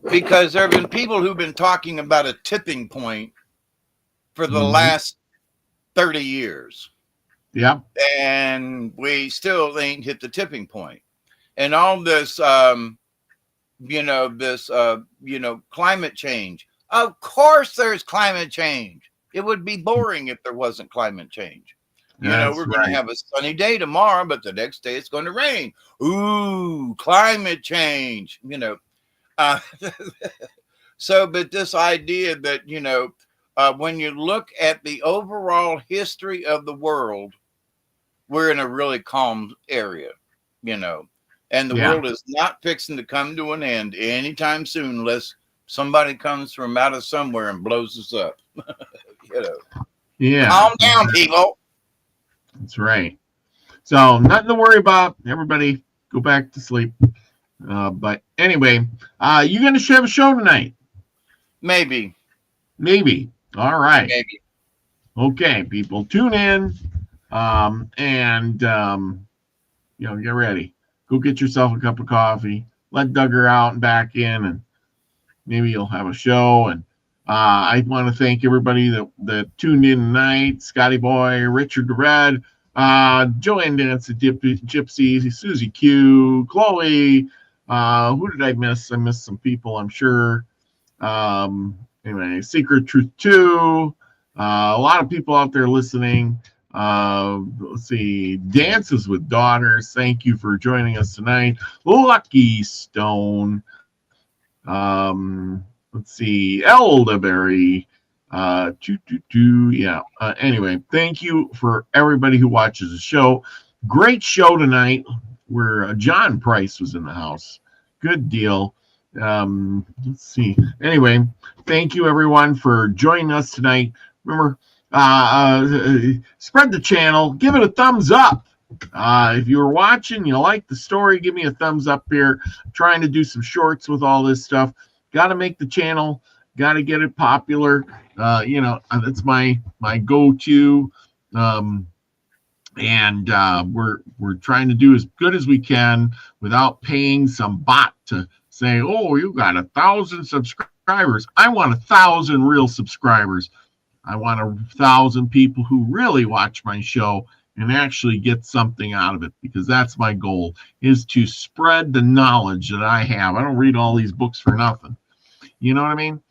because there have been people who've been talking about a tipping point for the last 30 years. Yeah. And we still ain't hit the tipping point. And all this, climate change. Of course there's climate change. It would be boring if there wasn't climate change. We're going to have a sunny day tomorrow, but the next day it's going to rain. Ooh, climate change, So, but this idea that, when you look at the overall history of the world, we're in a really calm area, and the world is not fixing to come to an end anytime soon unless somebody comes from out of somewhere and blows us up. Yeah. Calm down, people. That's right. So nothing to worry about. Everybody go back to sleep. But anyway, you going to have a show tonight? Maybe. All right. Maybe. Okay, people, tune in. And get ready. Go get yourself a cup of coffee. Let Duggar out and back in, and maybe you'll have a show. And I want to thank everybody that tuned in tonight. Scotty Boy, Richard the Red, Joanne Dance, Gypsy, Susie Q, Chloe. Who did I miss? I missed some people, I'm sure. Anyway, Secret Truth 2. A lot of people out there listening. Let's see. Dances with Daughters. Thank you for joining us tonight. Lucky Stone. Let's see. Elderberry. Yeah. Anyway, thank you for everybody who watches the show. Great show tonight where John Price was in the house. Good deal. Let's see. Anyway, thank you everyone for joining us tonight. Remember, spread the channel, give it a thumbs up. If you were watching, you like the story, give me a thumbs up here. I'm trying to do some shorts with all this stuff. Got to make the channel, got to get it popular. That's my go-to. And we're trying to do as good as we can without paying some bot to say, oh, you got 1,000 subscribers. I want 1,000 real subscribers. I want 1,000 people who really watch my show and actually get something out of it, because that's my goal, is to spread the knowledge that I have. I don't read all these books for nothing. You know what I mean?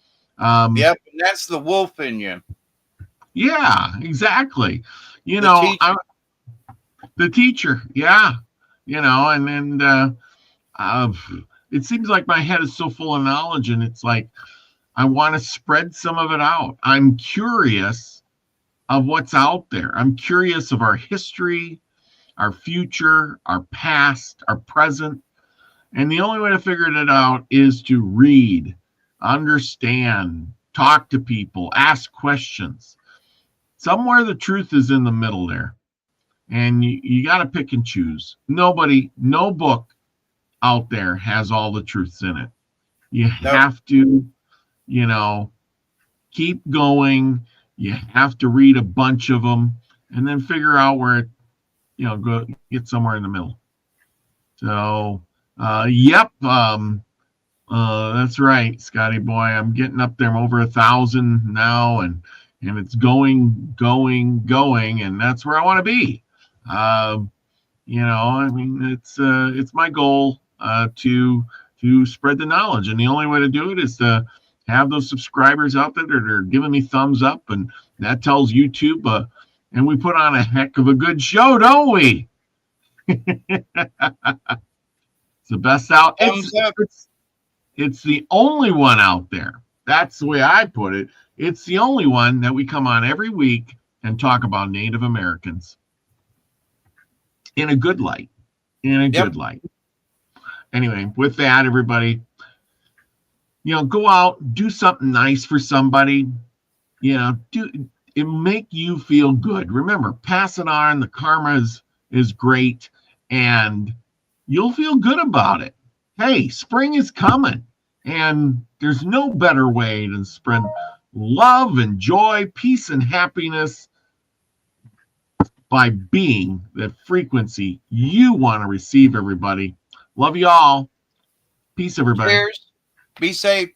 Yep, and that's the wolf in you. Yeah, exactly. I'm the teacher. Yeah. And it seems like my head is so full of knowledge, and it's like I want to spread some of it out. I'm curious of what's out there. I'm curious of our history, our future, our past, our present. And the only way to figure it out is to read, understand, talk to people, ask questions. Somewhere the truth is in the middle there. And you got to pick and choose. No book out there has all the truths in it. You have to, keep going. You have to read a bunch of them and then figure out where it, go get somewhere in the middle. So, yep. That's right, Scotty boy. I'm getting up there. I'm over 1,000 now, and it's going, and that's where I want to be. It's my goal to spread the knowledge, and the only way to do it is to have those subscribers out there that are giving me thumbs up, and that tells YouTube. And we put on a heck of a good show, don't we? It's the best out. It's the only one out there. That's the way I put it. It's the only one that we come on every week and talk about Native Americans in a good light. Good light. Anyway, with that, everybody, go out, do something nice for somebody. It make you feel good. Remember, pass it on. The karma is great, and you'll feel good about it. hey, spring is coming, and there's no better way than spread love and joy, peace and happiness by being the frequency you want to receive, everybody. Love you all. Peace, everybody. Cheers. Be safe.